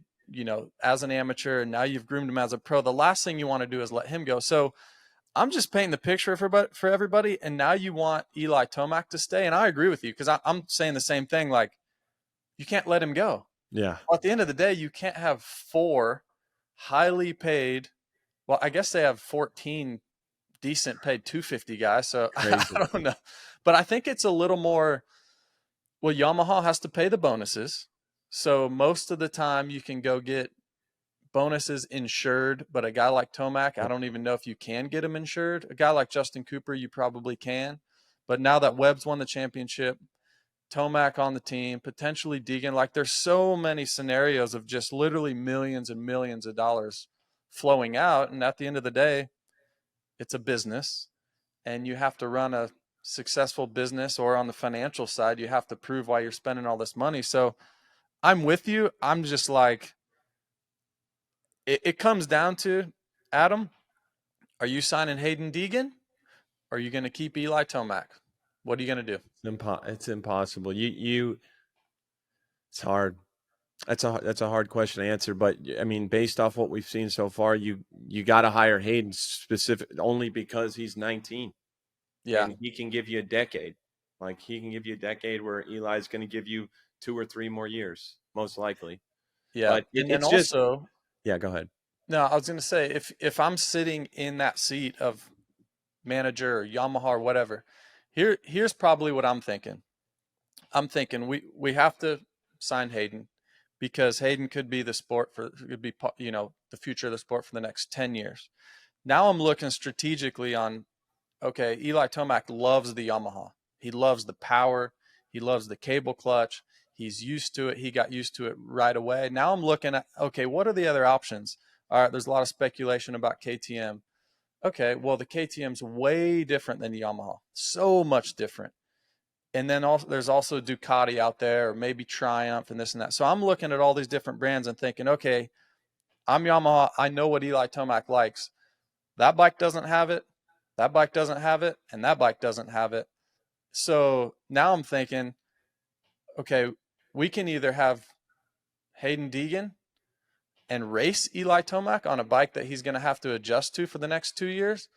as an amateur, and now you've groomed him as a pro. The last thing you want to do is let him go. So I'm just painting the picture for everybody. And now you want Eli Tomac to stay. And I agree with you, because I'm saying the same thing. Like, you can't let him go. Yeah. Well, at the end of the day, you can't have 4 highly paid. Well, I guess they have 14 decent paid 250 guys. So I don't know, but I think it's a little more. Well, Yamaha has to pay the bonuses. So most of the time you can go get bonuses insured, but a guy like Tomac, I don't even know if you can get him insured. A guy like Justin Cooper, you probably can. But now that Webb's won the championship, Tomac on the team, potentially Deegan, like, there's so many scenarios of just literally millions and millions of dollars flowing out. And at the end of the day, it's a business, and you have to run a successful business, or on the financial side, you have to prove why you're spending all this money. So I'm with you. I'm just like, it comes down to, Adam, are you signing Haiden Deegan, or are you going to keep Eli Tomac? What are you going to do? It's impossible. It's hard. That's a hard question to answer, but I mean, based off what we've seen so far, you got to hire Haiden specific only because he's 19. Yeah. And he can give you a decade. Like, he can give you a decade where Eli's going to give you 2 or 3 more years, most likely. Yeah. But and also, yeah, go ahead. No, I was going to say, if I'm sitting in that seat of manager or Yamaha or whatever, here's probably what I'm thinking. I'm thinking we have to sign Haiden, because Haiden could be the future of the sport for the next 10 years. Now I'm looking strategically on, okay, Eli Tomac loves the Yamaha. He loves the power. He loves the cable clutch. He's used to it. He got used to it right away. Now I'm looking at, okay, what are the other options? All right, there's a lot of speculation about KTM. Okay, well, the KTM's way different than the Yamaha. So much different. And then there's also Ducati out there, or maybe Triumph and this and that. So I'm looking at all these different brands and thinking, okay, I'm Yamaha. I know what Eli Tomac likes. That bike doesn't have it. That bike doesn't have it. And that bike doesn't have it. So now I'm thinking, okay, we can either have Haiden Deegan and race Eli Tomac on a bike that he's going to have to adjust to for the next 2 years,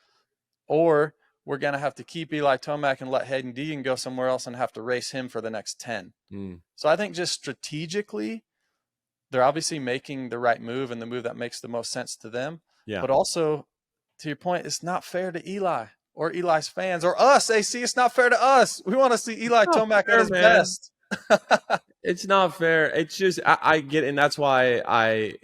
or we're going to have to keep Eli Tomac and let Haiden Deegan go somewhere else and have to race him for the next 10. So I think just strategically, they're obviously making the right move, and the move that makes the most sense to them. Yeah. But also, to your point, it's not fair to Eli or Eli's fans or us, AC. It's not fair to us. We want to see Eli Tomac at his best. It's not fair. It's just I get it, and that's why I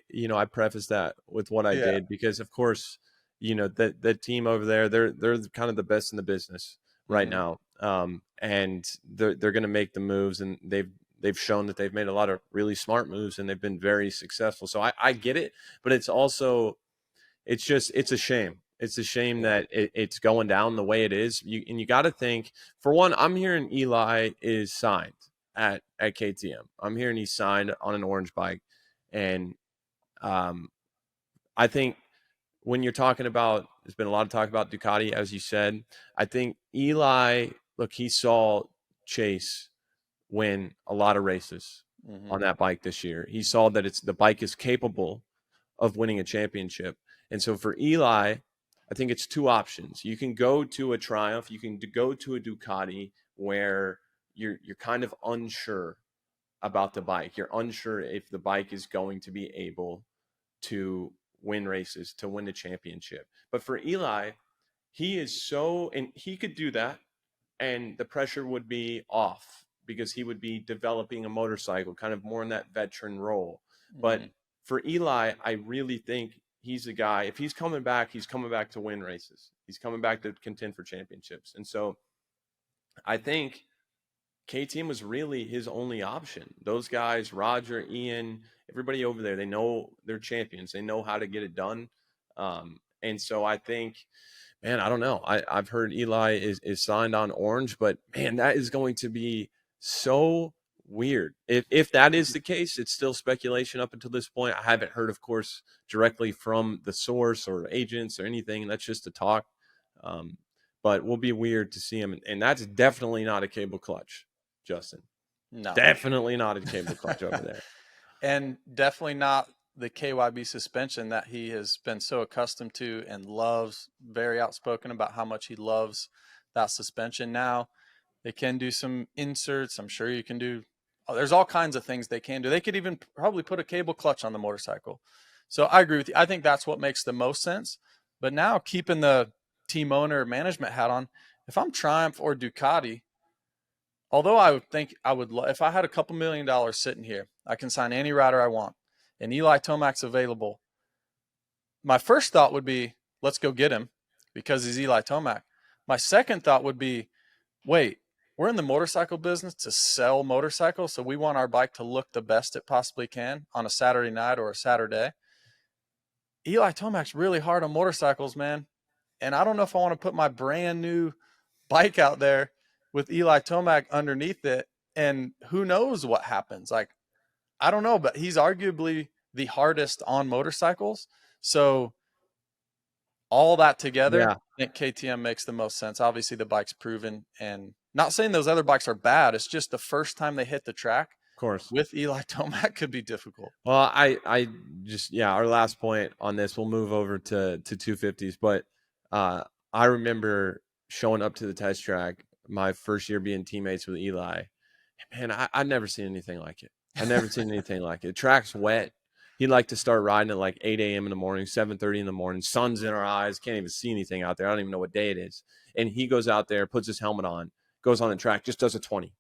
preface that with what I did, because of course, the team over there, they're kind of the best in the business right now. And they're going to make the moves, and they've shown that they've made a lot of really smart moves, and they've been very successful. So I get it, but it's also it's a shame. It's a shame that it's going down the way it is. You got to think, for one, I'm hearing Eli is signed at KTM. I'm hearing he's signed on an orange bike. And I think when you're talking about, there's been a lot of talk about Ducati, as you said. I think Eli, look, he saw Chase win a lot of races on that bike this year. He saw that the bike is capable of winning a championship. And so for Eli, I think it's two options. You can go to a Triumph, you can go to a Ducati where you're kind of unsure about the bike. You're unsure if the bike is going to be able to win races, to win the championship. But for Eli, he could do that, and the pressure would be off because he would be developing a motorcycle, kind of more in that veteran role. But for Eli, I really think he's a guy, if he's coming back to win races. He's coming back to contend for championships. And so I think KTM was really his only option. Those guys, Roger, Ian, everybody over there, they know they're champions. They know how to get it done. And so I think, man, I don't know. I've heard Eli is signed on orange, but man, that is going to be so weird. If that is the case, it's still speculation up until this point. I haven't heard, of course, directly from the source or agents or anything. That's just a talk. But it will be weird to see him. And that's definitely not a cable clutch, Justin. No. Definitely not a cable clutch over there. And definitely not the KYB suspension that he has been so accustomed to and loves, very outspoken about how much he loves that suspension. Now they can do some inserts. I'm sure you can do, there's all kinds of things they can do. They could even probably put a cable clutch on the motorcycle. So I agree with you. I think that's what makes the most sense. But now keeping the team owner management hat on, if I'm Triumph or Ducati, although I would think if I had a couple $1 million sitting here, I can sign any rider I want, and Eli Tomac's available. My first thought would be, let's go get him because he's Eli Tomac. My second thought would be, wait, we're in the motorcycle business to sell motorcycles, so we want our bike to look the best it possibly can on a Saturday night or a Saturday. Eli Tomac's really hard on motorcycles, man, and I don't know if I want to put my brand new bike out there with Eli Tomac underneath it, and who knows what happens. Like, I don't know, but he's arguably the hardest on motorcycles. So all that together, I think KTM makes the most sense. Obviously the bike's proven, and not saying those other bikes are bad. It's just the first time they hit the track, of course, with Eli Tomac could be difficult. Well, I just, our last point on this, we'll move over to 250s, but I remember showing up to the test track my first year being teammates with Eli. Man, I'd never seen anything like it. I've never seen anything like it. The track's wet. He'd like to start riding at like 8 a.m. in the morning, 7:30 in the morning. Sun's in our eyes. Can't even see anything out there. I don't even know what day it is. And he goes out there, puts his helmet on, goes on the track, just does a 20.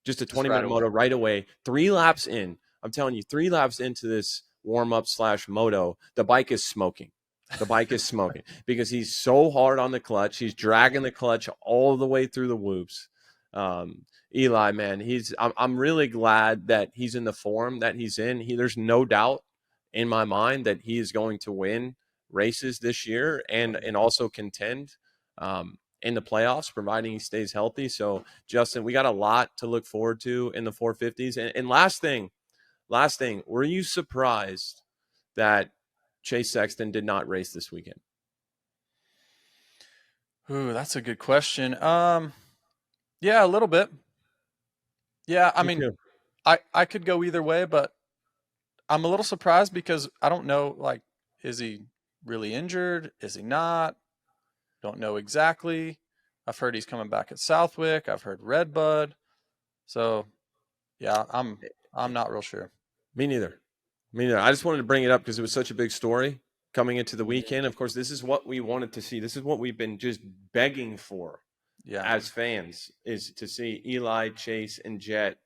Just a 20-minute moto right away. 3 laps in. I'm telling you, 3 laps into this warm-up / moto, the bike is smoking. The bike is smoking because he's so hard on the clutch. He's dragging the clutch all the way through the whoops. Eli, man, I'm really glad that he's in the form that he's in. There's no doubt in my mind that he is going to win races this year and also contend in the playoffs, providing he stays healthy. So, Justin, we got a lot to look forward to in the 450s. And last thing, were you surprised that Chase Sexton did not race this weekend? Ooh, that's a good question. Yeah, a little bit. Yeah, I mean, I could go either way, but I'm a little surprised because I don't know, like, is he really injured? Is he not? Don't know exactly. I've heard he's coming back at Southwick. I've heard Redbud. So, yeah, I'm not real sure. Me neither. I just wanted to bring it up because it was such a big story. coming into the weekend. Of course, this is what we wanted to see. This is what we've been just begging for as fans, is to see Eli, Chase, and Jett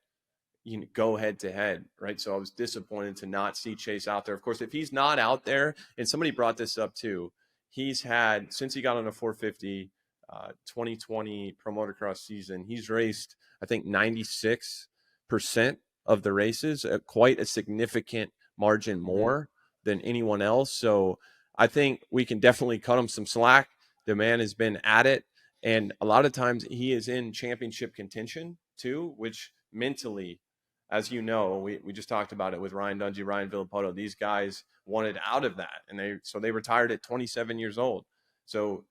go head to head, right? So I was disappointed to not see Chase out there. Of course, if he's not out there, and somebody brought this up too, he's had, since he got on a 450 2020 Pro Motocross season, he's raced, I think, 96% of the races, quite a significant margin more than anyone else. So I think we can definitely cut him some slack. The man has been at it, and a lot of times he is in championship contention too, which mentally, as you know, we just talked about it with Ryan Dungey, Ryan Villapoto. These guys wanted out of that, and they retired at 27 years old. So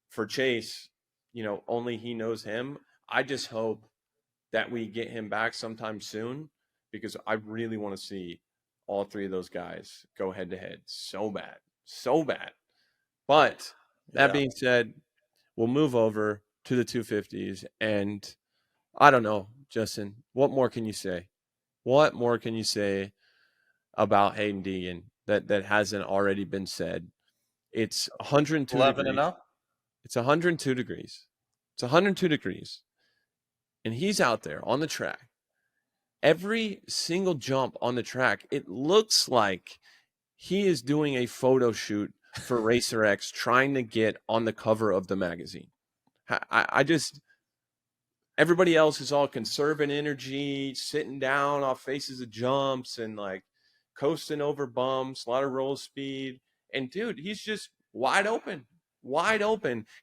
for Chase, only he knows him. I just hope that we get him back sometime soon, because I really want to see all three of those guys go head to head so bad. But that being said, we'll move over to the 250s, and I don't know, Justin, what more can you say? What more can you say about Haiden Deegan that hasn't already been said? It's 102 degrees. It's 102 degrees. It's 102 degrees. And he's out there on the track. Every single jump on the track, it looks like he is doing a photo shoot for Racer X, trying to get on the cover of the magazine. I just... Everybody else is all conserving energy, sitting down off faces of jumps and like coasting over bumps, a lot of roll speed. And dude, he's just wide open.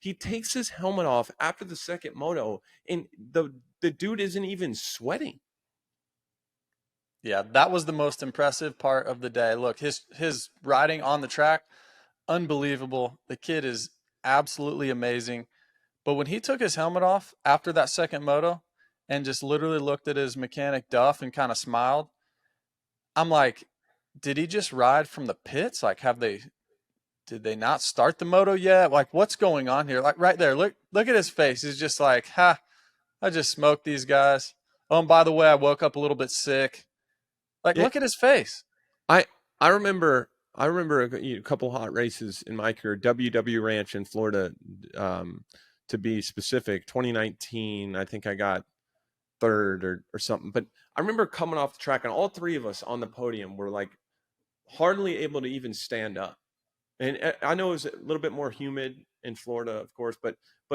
He takes his helmet off after the second moto, and the dude isn't even sweating. Yeah, that was the most impressive part of the day. Look, his riding on the track, unbelievable. The kid is absolutely amazing. But when he took his helmet off after that second moto and just literally looked at his mechanic Duff and kind of smiled, I'm like, did he just ride from the pits? Like, did they not start the moto yet? Like, what's going on here? Like right there, look at his face. He's just like, I just smoked these guys. Oh, and by the way, I woke up a little bit sick. Like, look at his face. I remember a couple hot races in my career. WW Ranch in Florida, to be specific, 2019, I think I got third or something. But I remember coming off the track, and all three of us on the podium were like hardly able to even stand up. And I know it was a little bit more humid in Florida, of course, but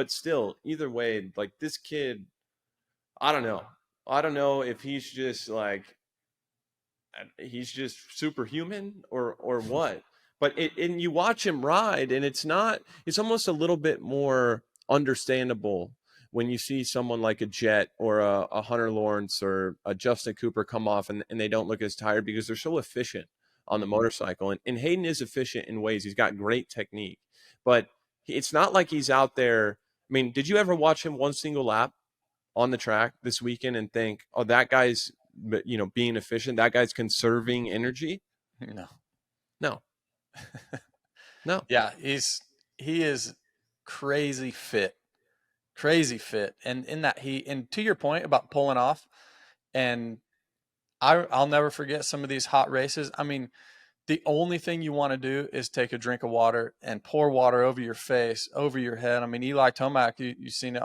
still, either way, like this kid, I don't know if he's just superhuman or what. But and you watch him ride, and it's almost a little bit more understandable when you see someone like a Jett or a Hunter Lawrence or a Justin Cooper come off and they don't look as tired, because they're so efficient on the motorcycle. And Haiden is efficient in ways. He's got great technique, but it's not like he's out there. I mean, did you ever watch him one single lap on the track this weekend and think, oh, that guy's, being efficient, that guy's conserving energy? No. Yeah, he is crazy fit. And in that and to your point about pulling off, and I'll never forget some of these hot races. I mean, the only thing you want to do is take a drink of water and pour water over your face, over your head. I mean, Eli Tomac, you've seen it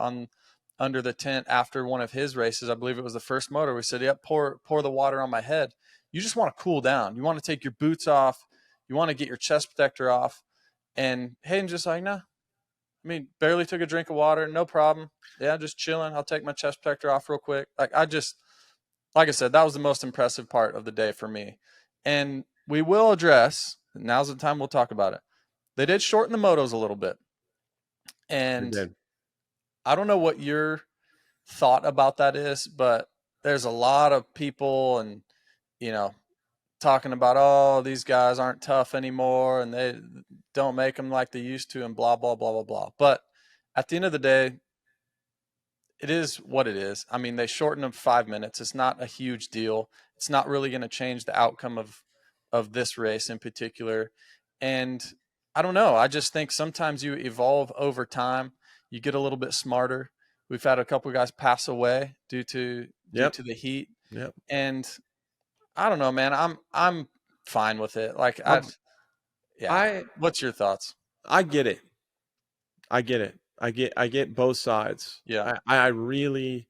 under the tent after one of his races. I believe it was the first motor. We said, yep, pour the water on my head. You just want to cool down. You want to take your boots off. You want to get your chest protector off. And Hayden's just like, nah. I mean, barely took a drink of water. No problem. Yeah, just chilling. I'll take my chest protector off real quick. Like I said, that was the most impressive part of the day for me. And we will address, now's the time we'll talk about it. They did shorten the motos a little bit. And I don't know what your thought about that is, but there's a lot of people and, talking about, oh, these guys aren't tough anymore and they don't make them like they used to and blah, blah, blah, blah, blah. But at the end of the day, it is what it is. I mean, they shortened them 5 minutes. It's not a huge deal. It's not really going to change the outcome of this race in particular. And I don't know. I just think sometimes you evolve over time. You get a little bit smarter. We've had a couple of guys pass away due to the heat. Yep. And I don't know, man. I'm fine with it. Like Yeah. What's your thoughts? I get it. I get it. I get both sides. Yeah. I really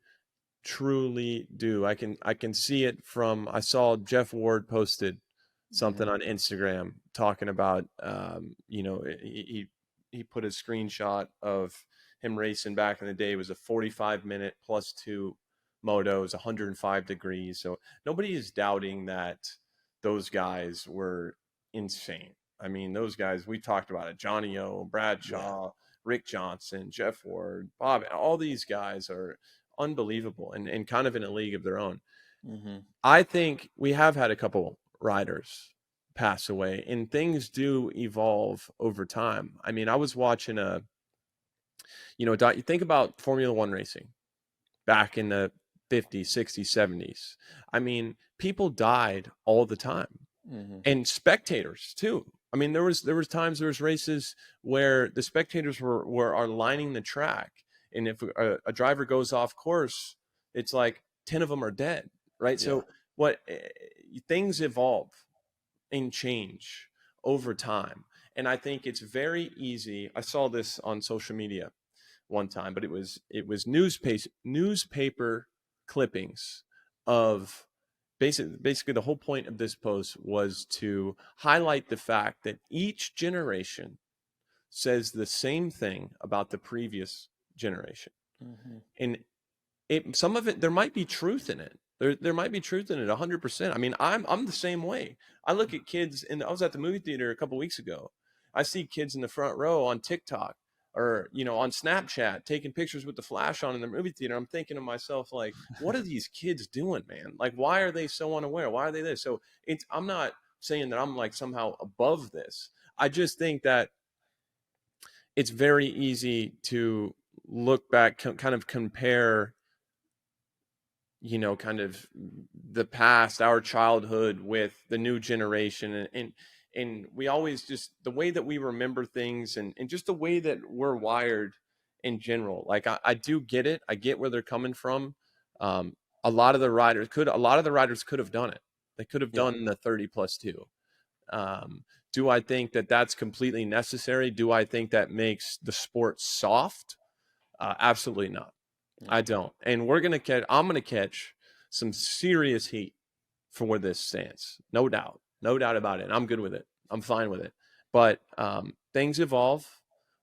truly do. I can see it from, I saw Jeff Ward posted something on Instagram talking about you know, he put a screenshot of him racing back in the day. It was a 45-minute +2 moto. It was 105 degrees. So nobody is doubting that those guys were insane. I mean, those guys, we talked about it. Johnny O, Bradshaw, Rick Johnson, Jeff Ward, Bob, all these guys are unbelievable and kind of in a league of their own. I think we have had a couple riders pass away, and things do evolve over time. I mean, I was watching you think about Formula One racing back in the 50s, 60s, 70s. I mean, people died all the time, and spectators too. I mean, there was times, there was races where the spectators are lining the track, and if a driver goes off course, it's like 10 of them are dead, right? So things evolve and change over time, and I think it's very easy. I saw this on social media one time, but it was newspaper clippings of basically the whole point of this post was to highlight the fact that each generation says the same thing about the previous generation. And some of it, there might be truth in it. There might be truth in it 100%. I mean, I'm the same way. I look at kids, and I was at the movie theater a couple weeks ago. I see kids in the front row on TikTok or, on Snapchat taking pictures with the flash on in the movie theater. I'm thinking to myself, like, what are these kids doing, man? Like, why are they so unaware? Why are they this? So I'm not saying that I'm like somehow above this. I just think that it's very easy to look back, kind of compare, kind of the past, our childhood with the new generation. And we always just, the way that we remember things and just the way that we're wired in general. Like, I do get it. I get where they're coming from. A lot of the riders could have done it. They could have done the 30+2. Do I think that that's completely necessary? Do I think that makes the sport soft? Absolutely not. I don't. And I'm going to catch some serious heat for where this stands. No doubt about it. I'm good with it. I'm fine with it. But things evolve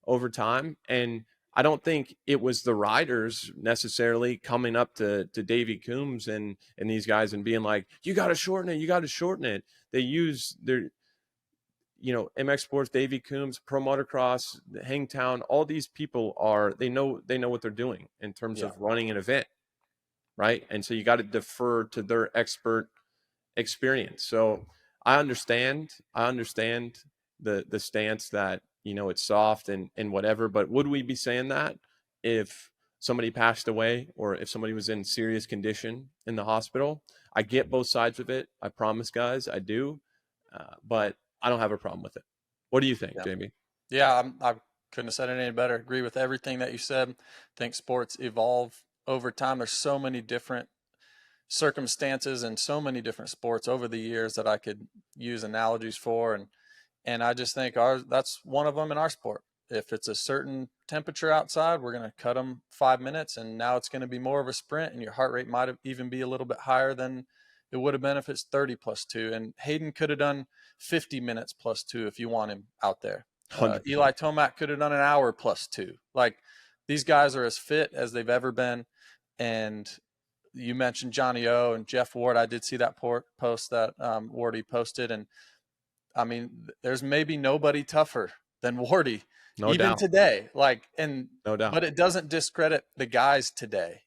over time. And I don't think it was the riders necessarily coming up to Davey Coombs and these guys and being like, you got to shorten it. You got to shorten it. They use their, MX Sports, Davey Coombs, Pro Motocross, Hangtown, all these people they know what they're doing in terms of running an event, right? And so you got to defer to their expert experience. So I understand the stance that, it's soft and whatever, but would we be saying that if somebody passed away or if somebody was in serious condition in the hospital? I get both sides of it. I promise, guys, I do. But I don't have a problem with it. What do you think, Jamie? Yeah, I couldn't have said it any better. Agree with everything that you said. I think sports evolve over time. There's so many different circumstances and so many different sports over the years that I could use analogies for. And I just think that's one of them in our sport. If it's a certain temperature outside, we're going to cut them 5 minutes, and now it's going to be more of a sprint, and your heart rate might even be a little bit higher than it would have been if it's 30+2. And Haiden could have done 50 minutes +2 if you want him out there. Eli Tomac could have done an hour +2. Like, these guys are as fit as they've ever been. And you mentioned Johnny O and Jeff Ward. I did see that post that Wardy posted. And I mean, there's maybe nobody tougher than Wardy, no doubt today. Like, and no doubt, but it doesn't discredit the guys today.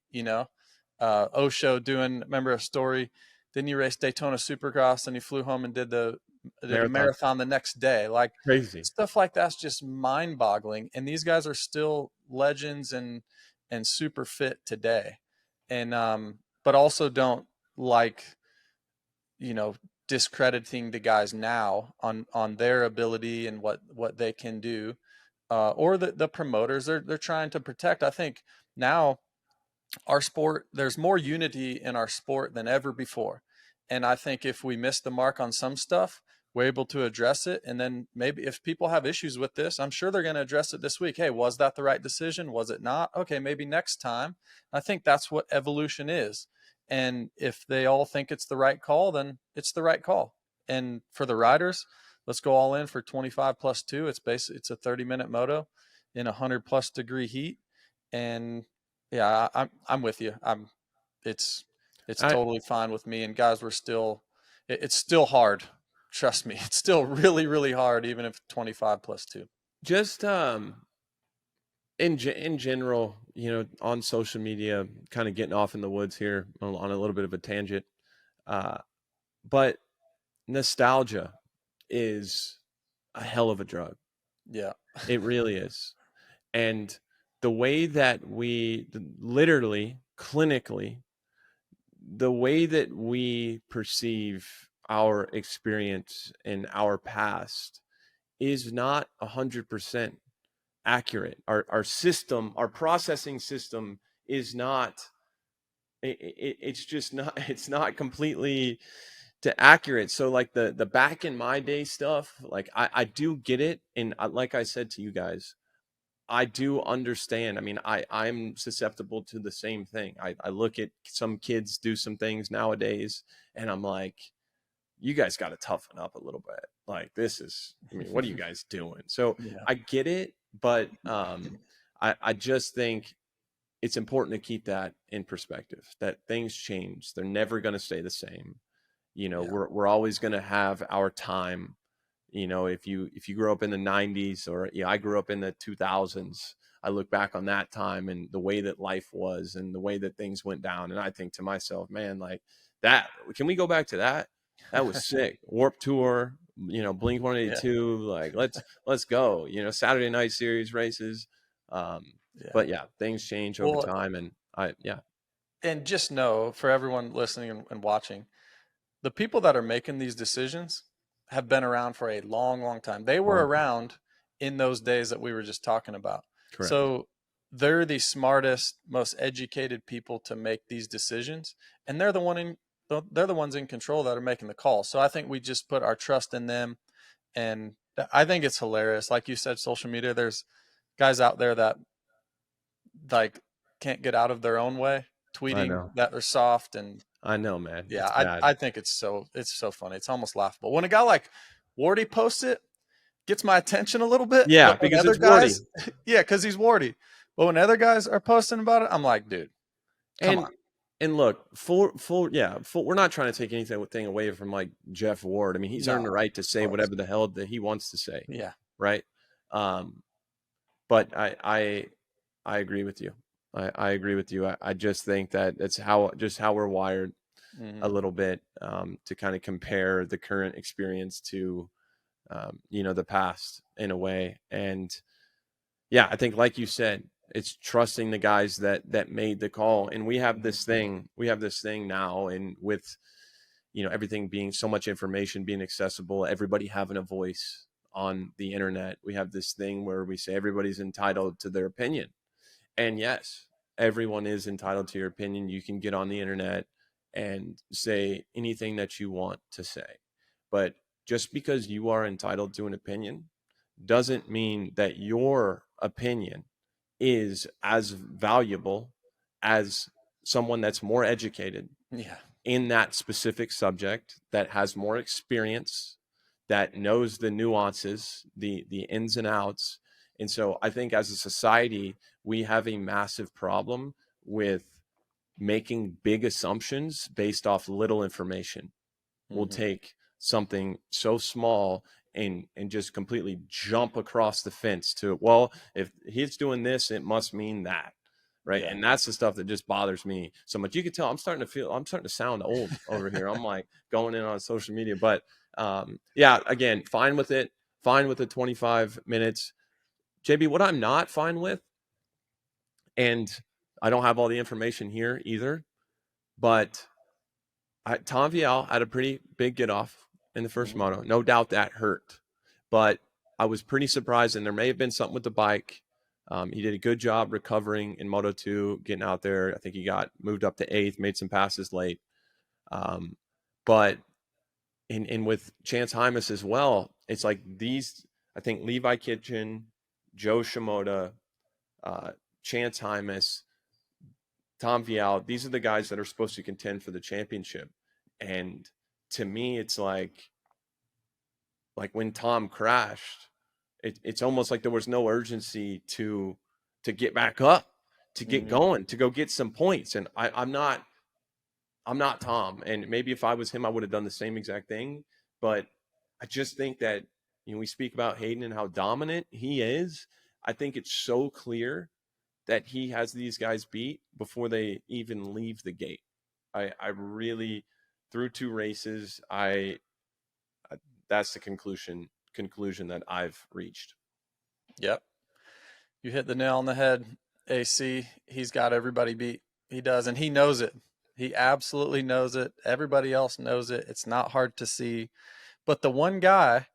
Osho remember a story? Then you raced Daytona Supercross and he flew home and did the marathon the next day. Like, crazy stuff like that's just mind boggling. And these guys are still legends and super fit today. And, but also don't discrediting the guys now on their ability and what they can do. Or the promoters they're trying to protect. I think now our sport, there's more unity in our sport than ever before. And I think if we miss the mark on some stuff, we're able to address it. And then maybe if people have issues with this, I'm sure they're going to address it this week. Hey, was that the right decision? Was it not? Okay, maybe next time. I think that's what evolution is. And if they all think it's the right call, then it's the right call. And for the riders, let's go all in for 25 plus 2. It's a 30-minute moto in 100+ degree heat. And yeah, I'm with you. It's totally fine with me. And guys, it's still hard. Trust me, it's still really, really hard, even if 25 plus 2. Just in general, on social media, kind of getting off in the woods here on a little bit of a tangent, but nostalgia is a hell of a drug. Yeah, it really is. And the way that we literally, clinically, the way that we perceive our experience in our past is not 100% accurate. Our system, our processing system is not, it's not completely accurate. So like the back in my day stuff, like I do get it. And like I said to you guys, I do understand. I mean, I'm susceptible to the same thing. I look at some kids do some things nowadays and I'm like, you guys got to toughen up a little bit. Like this is, I mean, what are you guys doing? So yeah. I get it, but I just think it's important to keep that in perspective, that things change. They're never going to stay the same. Yeah. We're always going to have our time. If you grew up in the 90s or I grew up in the 2000s, I look back on that time and the way that life was and the way that things went down. And I think to myself, man, like that, can we go back to that? That was sick. Warped Tour, Blink 182, like let's go, Saturday night series races. But yeah, things change over time. And And just know, for everyone listening and watching, the people that are making these decisions have been around for a long, long time. They were around in those days that we were just talking about. Correct. So they're the smartest, most educated people to make these decisions. And they're the ones in control that are making the call. So I think we just put our trust in them. And I think it's hilarious. Like you said, social media, there's guys out there that like can't get out of their own way, tweeting that they're soft. And I know, man. Yeah, I think it's so funny. It's almost laughable. When a guy like Wardy posts it, gets my attention a little bit. Yeah, because it's Wardy. Yeah, because he's Wardy. But when other guys are posting about it, I'm like, dude, come on. And look, we're not trying to take anything away from like Jeff Ward. I mean, he's earned the right to say whatever the hell that he wants to say. Yeah. Right. But I agree with you. I agree with you. I just think that it's how we're wired a little bit, to kind of compare the current experience to, the past in a way. And yeah, I think like you said, it's trusting the guys that made the call. And we have this thing now, and with, everything being so much information being accessible, everybody having a voice on the internet, we have this thing where we say everybody's entitled to their opinion. And yes, everyone is entitled to your opinion. You can get on the internet and say anything that you want to say. But just because you are entitled to an opinion doesn't mean that your opinion is as valuable as someone that's more educated in that specific subject, that has more experience, that knows the nuances, the ins and outs. And so I think as a society, we have a massive problem with making big assumptions based off little information. We'll take something so small and just completely jump across the fence to, well, if he's doing this, it must mean that. Right. Yeah. And that's the stuff that just bothers me so much. You can tell I'm starting to sound old over here. I'm like going in on social media, but again, fine with it. Fine with the 25 minutes. JB, what I'm not fine with, and I don't have all the information here either, but Tom Vial had a pretty big get off in the first moto. No doubt that hurt, but I was pretty surprised, and there may have been something with the bike. He did a good job recovering in Moto 2, getting out there. I think he got moved up to 8th, made some passes late. But and with Chance Hymas as well, it's like these, I think Levi Kitchen, Joe Shimoda, Chance Hymas, Tom Vial, these are the guys that are supposed to contend for the championship. And to me, it's like when Tom crashed, it's almost like there was no urgency to get back up, to get going, to go get some points. And I'm not Tom. And maybe if I was him, I would have done the same exact thing. But I just think that, we speak about Haiden and how dominant he is. I think it's so clear that he has these guys beat before they even leave the gate. I really, through 2 races, that's the conclusion that I've reached. Yep. You hit the nail on the head, AC. He's got everybody beat. He does, and he knows it. He absolutely knows it. Everybody else knows it. It's not hard to see. But the one guy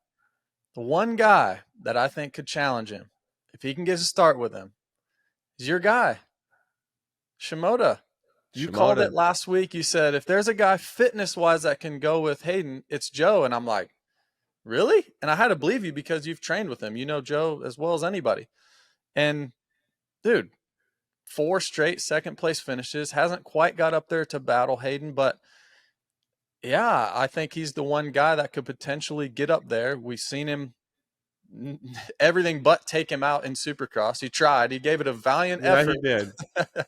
that I think could challenge him, if he can get a start with him, is your guy, Shimoda. You called it last week. You said, if there's a guy fitness-wise that can go with Haiden, it's Joe. And I'm like, really? And I had to believe you because you've trained with him. You know Joe as well as anybody. And, dude, 4 straight second-place finishes. Hasn't quite got up there to battle Haiden. But, yeah, I think he's the one guy that could potentially get up there. We've seen him everything but take him out in Supercross. He tried. He gave it a valiant effort. Yeah, he did.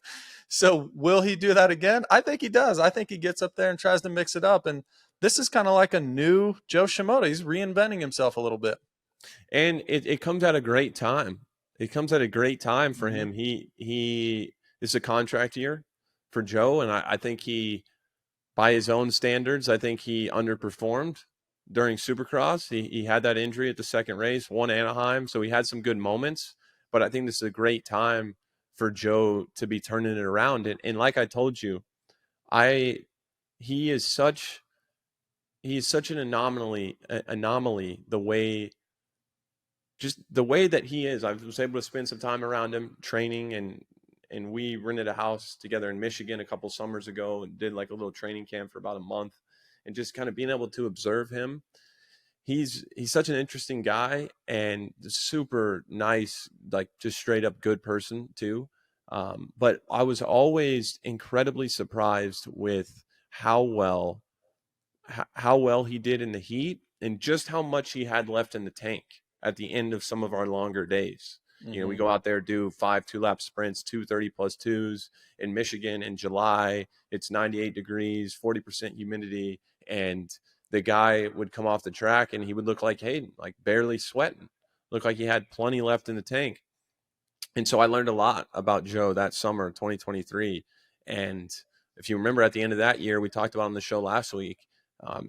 So will he do that again? I think he does. I think he gets up there and tries to mix it up. And this is kind of like a new Joe Shimoda. He's reinventing himself a little bit. And it comes at a great time. It comes at a great time for him. He is a contract year for Joe. And I think he, by his own standards, I think he underperformed during Supercross. He had that injury at the second race, won Anaheim. So he had some good moments. But I think this is a great time for Joe to be turning it around. And like I told you, he is such an anomaly, the way that he is. I was able to spend some time around him training, and we rented a house together in Michigan a couple summers ago and did like a little training camp for about a month, and just kind of being able to observe him. He's such an interesting guy and super nice, like just straight up good person too. But I was always incredibly surprised with how well he did in the heat and just how much he had left in the tank at the end of some of our longer days. We go out there, do 5 2-lap sprints, 2 30+2s in Michigan in July. It's 98 degrees, 40% humidity. And the guy would come off the track and he would look like Haiden, like barely sweating, look like he had plenty left in the tank. And so I learned a lot about Joe that summer, 2023. And if you remember at the end of that year, we talked about on the show last week,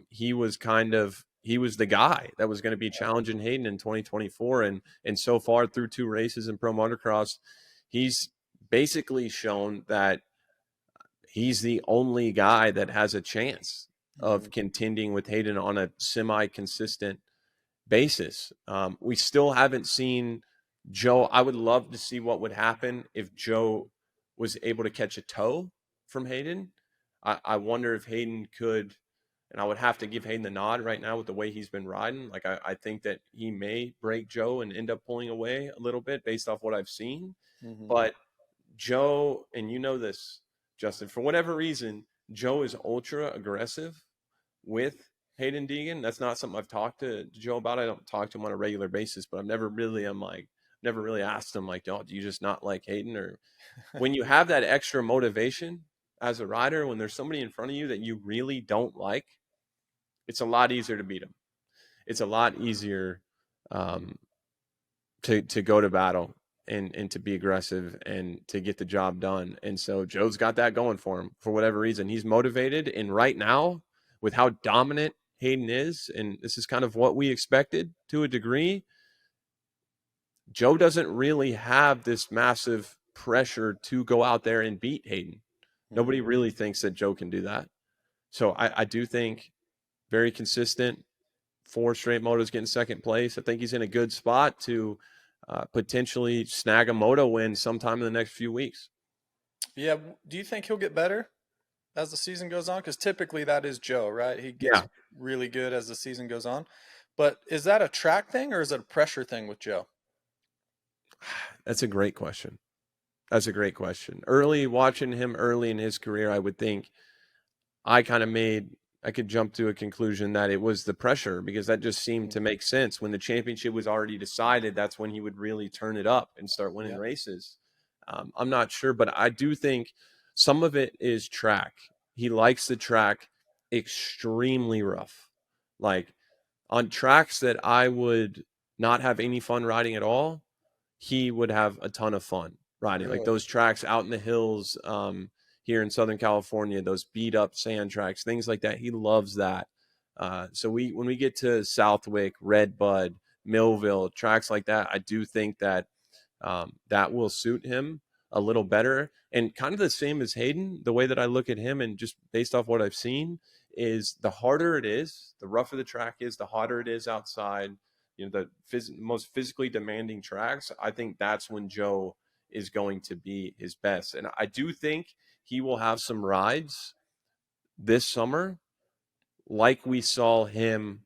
he was the guy that was going to be challenging Haiden in 2024. And so far through 2 races in pro motocross, he's basically shown that he's the only guy that has a chance of contending with Haiden on a semi-consistent basis. We still haven't seen Joe. I would love to see what would happen if Joe was able to catch a toe from Haiden. I wonder if Haiden could, and I would have to give Haiden the nod right now with the way he's been riding. Like I think that he may break Joe and end up pulling away a little bit based off what I've seen. But Joe, and you know this, Justin, for whatever reason, Joe is ultra aggressive with Haiden Deegan. That's not something I've talked to Joe about. I don't talk to him on a regular basis, but I've never really asked him like, oh, do you just not like Haiden? Or when you have that extra motivation as a rider, when there's somebody in front of you that you really don't like, it's a lot easier to beat him. It's a lot easier to go to battle and to be aggressive and to get the job done. And so Joe's got that going for him for whatever reason. He's motivated. And right now, with how dominant Haiden is, and this is kind of what we expected to a degree, Joe doesn't really have this massive pressure to go out there and beat Haiden. Nobody really thinks that Joe can do that. So I do think very consistent, 4 straight motos getting second place. I think he's in a good spot to potentially snag a moto win sometime in the next few weeks. Yeah. Do you think he'll get better? as the season goes on? Because typically that is Joe, right? He gets Yeah, really good as the season goes on. But is that a track thing or is it a pressure thing with Joe? that's a great question. That's a great question. Early watching him early in his career, I would think I could jump to a conclusion that it was the pressure because that just seemed to make sense. When the championship was already decided, that's when he would really turn it up and start winning Yeah. races. I'm not sure, but I do think some of it is track. He likes the track extremely rough. Like on tracks that I would not have any fun riding at all, he would have a ton of fun riding. Like Really? those tracks out in the hills, here in Southern California, those beat up sand tracks, things like that. He loves that. So when we get to Southwick, Red Bud, Millville, tracks like that, I do think that that will suit him a little better. And kind of the same as Haiden, the way that I look at him and just based off what I've seen is the harder it is, the rougher the track is, the hotter it is outside, the most physically demanding tracks. I think that's when Joe is going to be his best. And I do think he will have some rides this summer like we saw him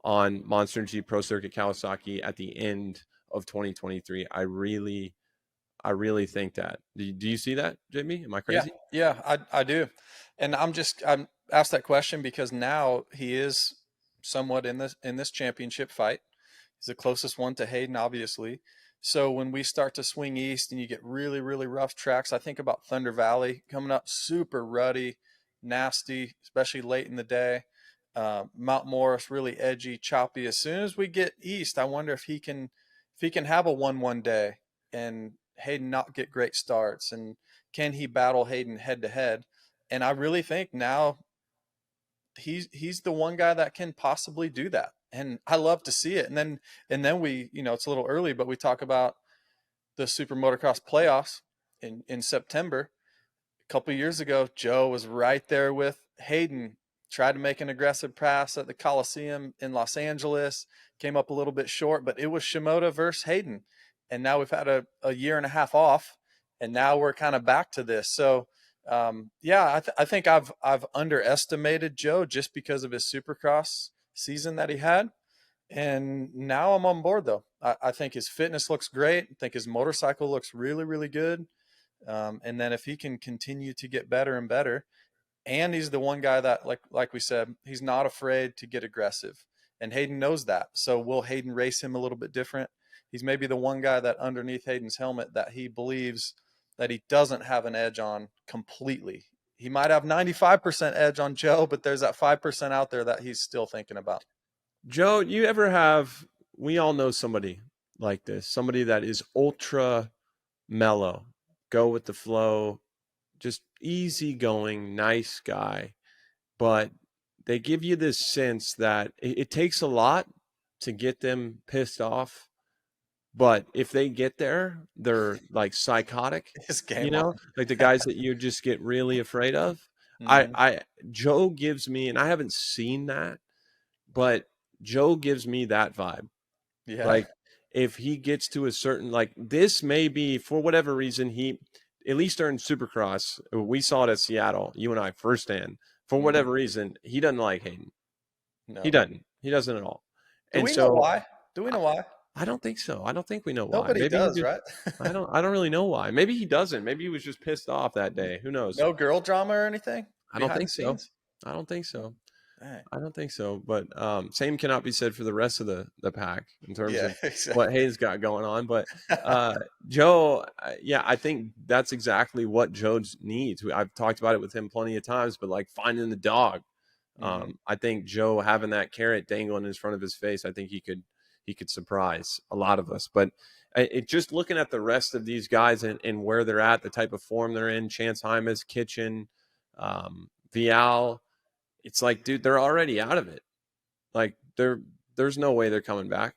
on Monster Energy Pro Circuit Kawasaki at the end of 2023. I really think that. Do you see that, Jamie? Am I Yeah, crazy? yeah, I do. And I'm asked that question because now he is somewhat in this championship fight. He's the closest one to Hayden, obviously. So when we start to swing east and you get really, really rough tracks, I think about Thunder Valley coming up super ruddy, nasty, especially late in the day. Mount Morris, really edgy, choppy. As soon as we get east, I wonder if he can have a 1-1 day and Hayden not get great starts, and can he battle Hayden head to head? And I really think now he's the one guy that can possibly do that. And I love to see it. And then we, it's a little early, but we talk about the Super Motocross playoffs in September. A couple of years ago, Joe was right there with Hayden, tried to make an aggressive pass at the Coliseum in Los Angeles, came up a little bit short, but it was Shimoda versus Hayden. And now we've had a year and a half off, and now we're kind of back to this. So, yeah, I think I've underestimated Joe just because of his Supercross season that he had. And now I'm on board, though. I think his fitness looks great. I think his motorcycle looks really, really good. And then if he can continue to get better and better, and he's the one guy that, like we said, he's not afraid to get aggressive. And Hayden knows that. So will Hayden race him a little bit different? He's maybe the one guy that underneath Hayden's helmet that he believes that he doesn't have an edge on completely. He might have 95% edge on Joe, but there's that 5% out there that he's still thinking about. Joe, we all know somebody like this, somebody that is ultra mellow, go with the flow, just easygoing, nice guy. But they give you this sense that it takes a lot to get them pissed off. But if they get there, they're like psychotic, His game on. like the guys that you just get really afraid of. Mhm. Joe gives me, and I haven't seen that, but Joe gives me that vibe. Yeah. Like if he gets to a certain, like this may be for whatever reason, at least during Supercross, we saw it at Seattle, you and I firsthand, for Mhm. whatever reason, he doesn't like Hayden. He No. doesn't. He doesn't at all. Do And we know so why? Do we know why? I don't think so. I don't think we know why. Nobody Maybe he does, just right? I don't really know why. Maybe he doesn't. Maybe he was just pissed off that day. Who knows? No girl drama or anything I don't behind the think so. scenes? I don't think so. Dang. I don't think so. But same cannot be said for the rest of the pack in terms Yeah, of exactly. what Hayes got going on. But Joe, yeah, I think that's exactly what Joe needs. I've talked about it with him plenty of times, but like finding the dog. Mhm. I think Joe having that carrot dangling in front of his face, I think he could surprise a lot of us. But it just looking at the rest of these guys and where they're at, the type of form they're in, Chance Hymas, Kitchen, Vial, it's like, dude, they're already out of it. Like there's no way they're coming back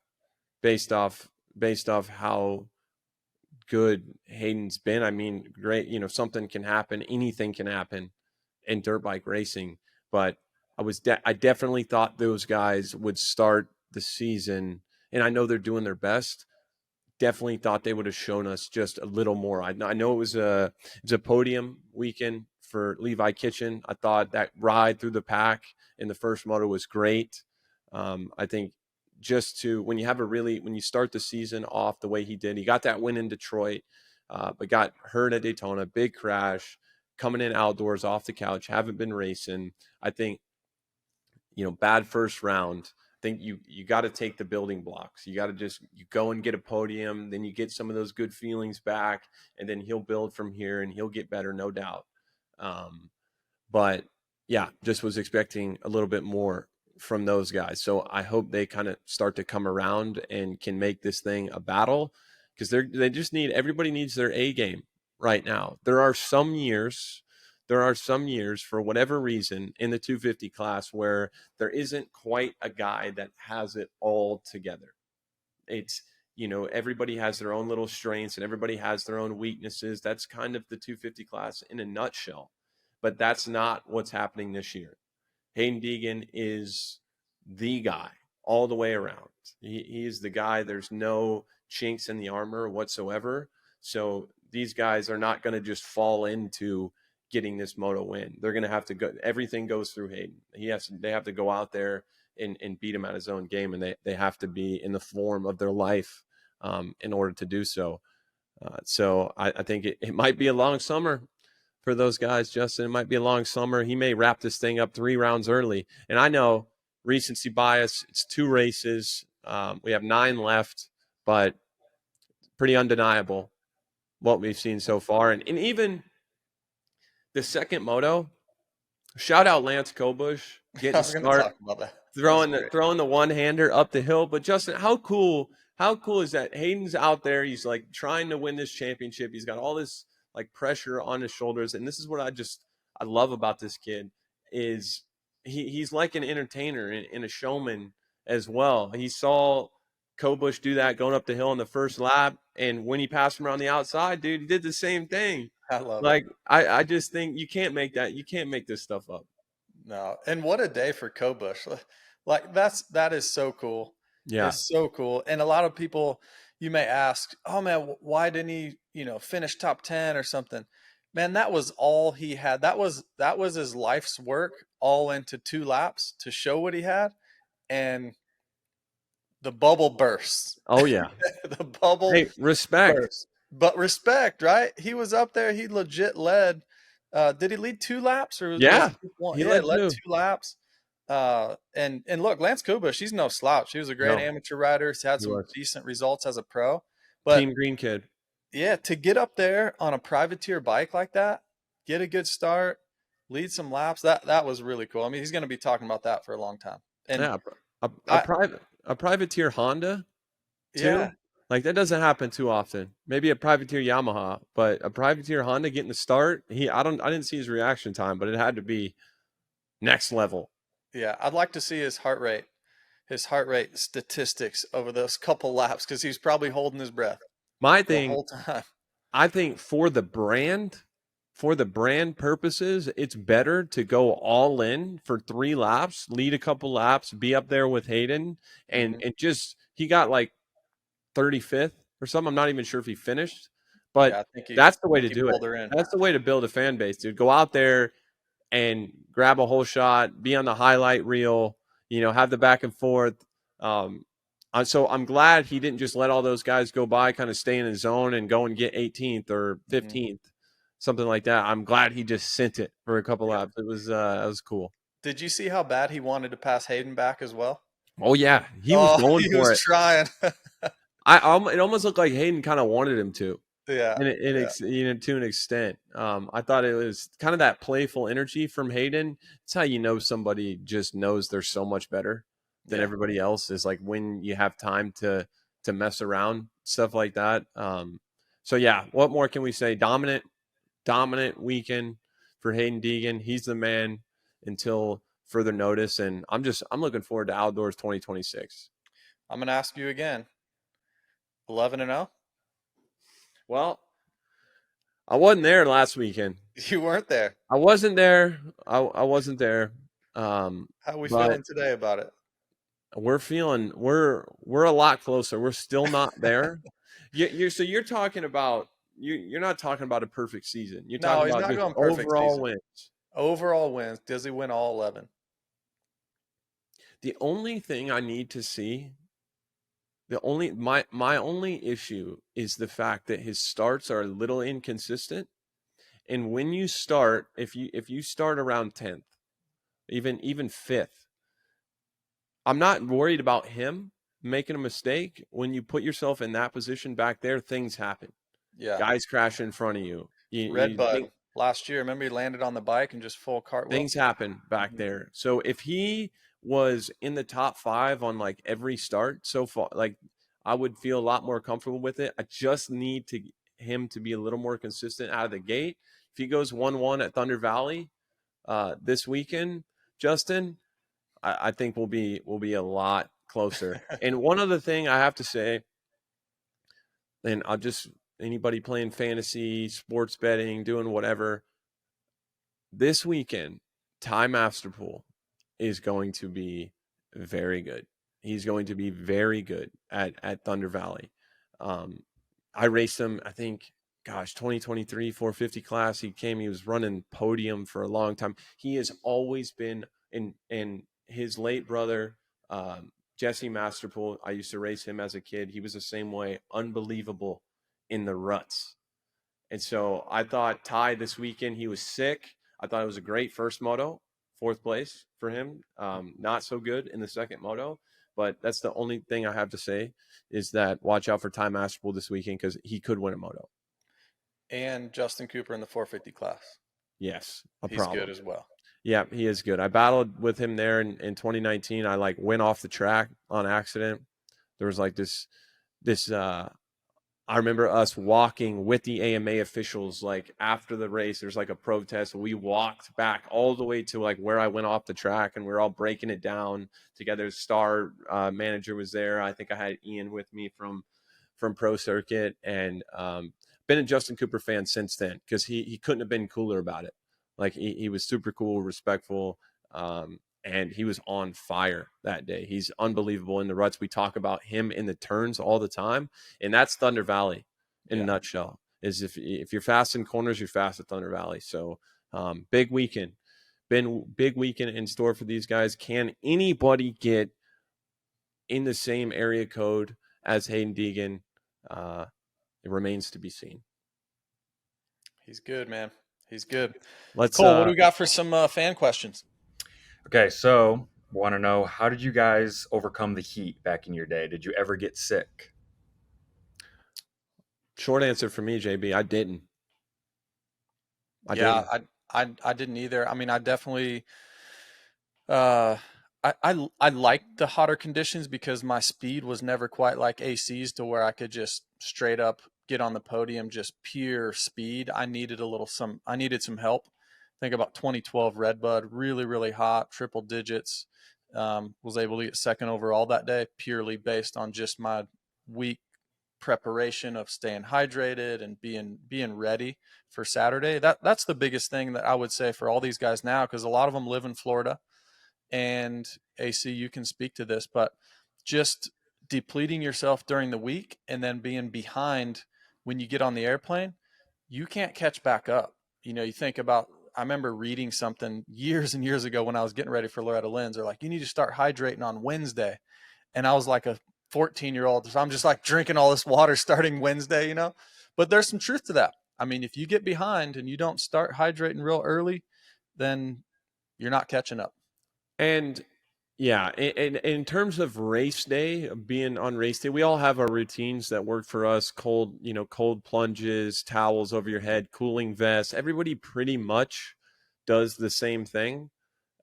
based off how good Hayden's been. I mean, great, something can happen, anything can happen in dirt bike racing, but I definitely thought those guys would start the season, and I know they're doing their best. Definitely thought they would have shown us just a little more. I know it was a podium weekend for Levi Kitchen. I thought that ride through the pack in the first moto was great. I think when you start the season off the way he did, he got that win in Detroit, but got hurt at Daytona, big crash, coming in outdoors off the couch, haven't been racing. I think, bad first round. I think you got to take the building blocks. You got to you go and get a podium, then you get some of those good feelings back, and then he'll build from here and he'll get better, no doubt. But yeah, just was expecting a little bit more from those guys. So I hope they kind of start to come around and can make this thing a battle, because everybody needs their A game right now. There are some years for whatever reason in the 250 class where there isn't quite a guy that has it all together. It's, everybody has their own little strengths and everybody has their own weaknesses. That's kind of the 250 class in a nutshell, but that's not what's happening this year. Haiden Deegan is the guy all the way around. He is the guy. There's no chinks in the armor whatsoever. So these guys are not going to just fall into getting this moto win. They're going to have to go. Everything goes through Haiden. They have to go out there and beat him at his own game, and they have to be in the form of their life in order to do so. So I think it might be a long summer for those guys, Justin. It might be a long summer. He may wrap this thing up 3 rounds early. And I know recency bias, it's 2 races. We have 9 left, but pretty undeniable what we've seen so far. And even the second moto, shout out Lance Kobush getting started, throwing the one-hander up the hill. But Justin, how cool is that? Hayden's out there. He's like trying to win this championship. He's got all this like pressure on his shoulders. And this is what I love about this kid is he's like an entertainer and a showman as well. He saw Kobush do that going up the hill in the first lap. And when he passed him around the outside, dude, he did the same thing. I love it. I just think you can't make this stuff up. No. And what a day for Kobush. Like that is so cool. Yeah. It's so cool. And a lot of people, you may ask, oh man, why didn't he, finish top 10 or something? Man, that was all he had. That was his life's work all into 2 laps to show what he had. And the bubble bursts. Oh yeah. The bubble. Hey, respect. Bursts. But respect, right? He was up there. He legit led. Did he lead 2 laps or? Yeah. He led 2 laps. And look, Lance Kobush, he's no slouch. He was a great amateur rider. He's had some decent results as a pro. But Team Green kid. Yeah, to get up there on a privateer bike like that, get a good start, lead some laps, that was really cool. I mean, he's going to be talking about that for a long time. And yeah, a privateer Honda too. Yeah. Like that doesn't happen too often. Maybe a privateer Yamaha, but a privateer Honda getting the start, I didn't see his reaction time, but it had to be next level. Yeah, I'd like to see his heart rate statistics over those couple laps, because he's probably holding his breath. My thing, the whole time. I think for the brand purposes, it's better to go all in for 3 laps, lead a couple laps, be up there with Haiden, and just he got like 35th or something. I'm not even sure if he finished, but I think that's the way to do it. That's the way to build a fan base, dude. Go out there and grab a whole shot, be on the highlight reel, have the back and forth. So I'm glad he didn't just let all those guys go by, kind of stay in his zone and go and get 18th or 15th, something like that. I'm glad he just sent it for a couple laps. It was that was cool. Did you see how bad he wanted to pass Haiden back as well? Oh yeah, he was going for it. He was trying. It almost looked like Haiden kind of wanted him to. Yeah. To an extent. I thought it was kind of that playful energy from Haiden. It's how you know somebody just knows they're so much better than everybody else, is like when you have time to mess around, stuff like that. So yeah, what more can we say? Dominant weekend for Haiden Deegan. He's the man until further notice. And I'm looking forward to Outdoors 2026. I'm going to ask you again, 11-0. Well, I wasn't there last weekend. You weren't there. I wasn't there. I wasn't there. How are we feeling today about it? We're a lot closer. We're still not there. So you're talking about you're not talking about a perfect season. You're No, talking he's about not just going perfect overall season. wins. Overall wins. Does he win all 11? The only thing I need to see, my only issue is the fact that his starts are a little inconsistent. And when you start, if you start around 10th, even 5th, I'm not worried about him making a mistake. When you put yourself in that position back there, things happen. Yeah. Guys crash in front of you. Redbud last year, remember he landed on the bike and just full cartwheel? Things happen back there. So if he was in the top 5 on like every start so far, like I would feel a lot more comfortable with it. I just need him to be a little more consistent out of the gate. If he goes 1-1 at Thunder Valley this weekend, Justin, I think we'll be a lot closer. And one other thing I have to say, and I'll just anybody playing fantasy, sports betting, doing whatever, this weekend, Ty Masterpool is going to be very good. He's going to be very good at Thunder Valley. I raced him, I think, 2023 450 class. He was running podium for a long time. He has always been in his late brother, Jesse Masterpool. I used to race him as a kid. He was the same way, unbelievable in the ruts. And so I thought Ty this weekend, he was sick. I thought it was a great first moto, 4th place for him. Not so good in the second moto, but that's the only thing I have to say is that watch out for Ty Masterpool this weekend because he could win a moto. And Justin Cooper in the 450 class. Yes, He's problem. good as well. Yeah, he is good. I battled with him there in 2019. I like went off the track on accident. There was like this I remember us walking with the AMA officials, like after the race, there's like a protest. We walked back all the way to like where I went off the track and we were all breaking it down together. Star manager was there. I think I had Ian with me from Pro Circuit, and been a Justin Cooper fan since then because he couldn't have been cooler about it. Like he was super cool, respectful, and he was on fire that day. He's unbelievable in the ruts. We talk about him in the turns all the time, and that's Thunder Valley in a nutshell. Is if you're fast in corners, you're fast at Thunder Valley. So big weekend, big weekend in store for these guys. Can anybody get in the same area code as Haiden Deegan? It remains to be seen. He's good, man. He's good. Let's Cole, what do we got for some fan questions? Okay, so want to know, how did you guys overcome the heat back in your day? Did you ever get sick? Short answer for me, JB, I didn't. I didn't either. I mean, I definitely I liked the hotter conditions because my speed was never quite like AC's to where I could just straight up get on the podium, just pure speed. I needed some help. Think about 2012 Redbud, really, really hot, triple digits. Was able to get second overall that day, purely based on just my week preparation of staying hydrated and being ready for Saturday. That's the biggest thing that I would say for all these guys now, because a lot of them live in Florida. And AC, you can speak to this, but just depleting yourself during the week and then being behind when you get on the airplane, you can't catch back up. You know, you think about, I remember reading something years and years ago when I was getting ready for Loretta Lynn's. They're like, you need to start hydrating on Wednesday. And I was like a 14-year-old. So I'm just like drinking all this water starting Wednesday, you know, but there's some truth to that. I mean, if you get behind and you don't start hydrating real early, then you're not catching up. And yeah, in terms of race day, being on race day, we all have our routines that work for us. Cold plunges, towels over your head, cooling vests. Everybody pretty much does the same thing.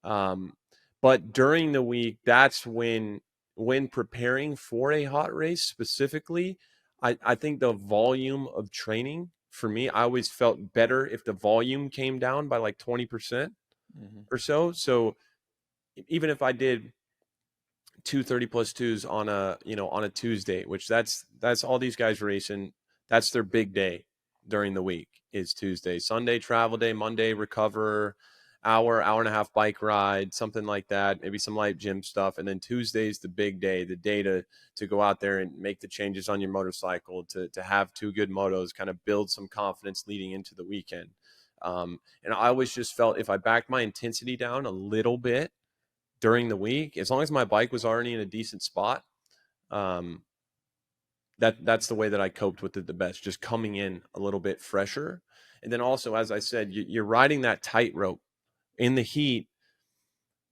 But during the week, that's when preparing for a hot race specifically, I think the volume of training for me, I always felt better if the volume came down by like 20% or so. So even if I did 230 plus twos on a Tuesday, which that's all these guys racing, that's their big day during the week is Tuesday. Sunday travel day, Monday recover hour and a half bike ride, something like that, maybe some light gym stuff. And then Tuesday's the big day, the day to go out there and make the changes on your motorcycle, to have 2 good motos, kind of build some confidence leading into the weekend. And I always just felt if I backed my intensity down a little bit during the week, as long as my bike was already in a decent spot, that's the way that I coped with it the best, just coming in a little bit fresher. And then also, as I said, you're riding that tightrope in the heat.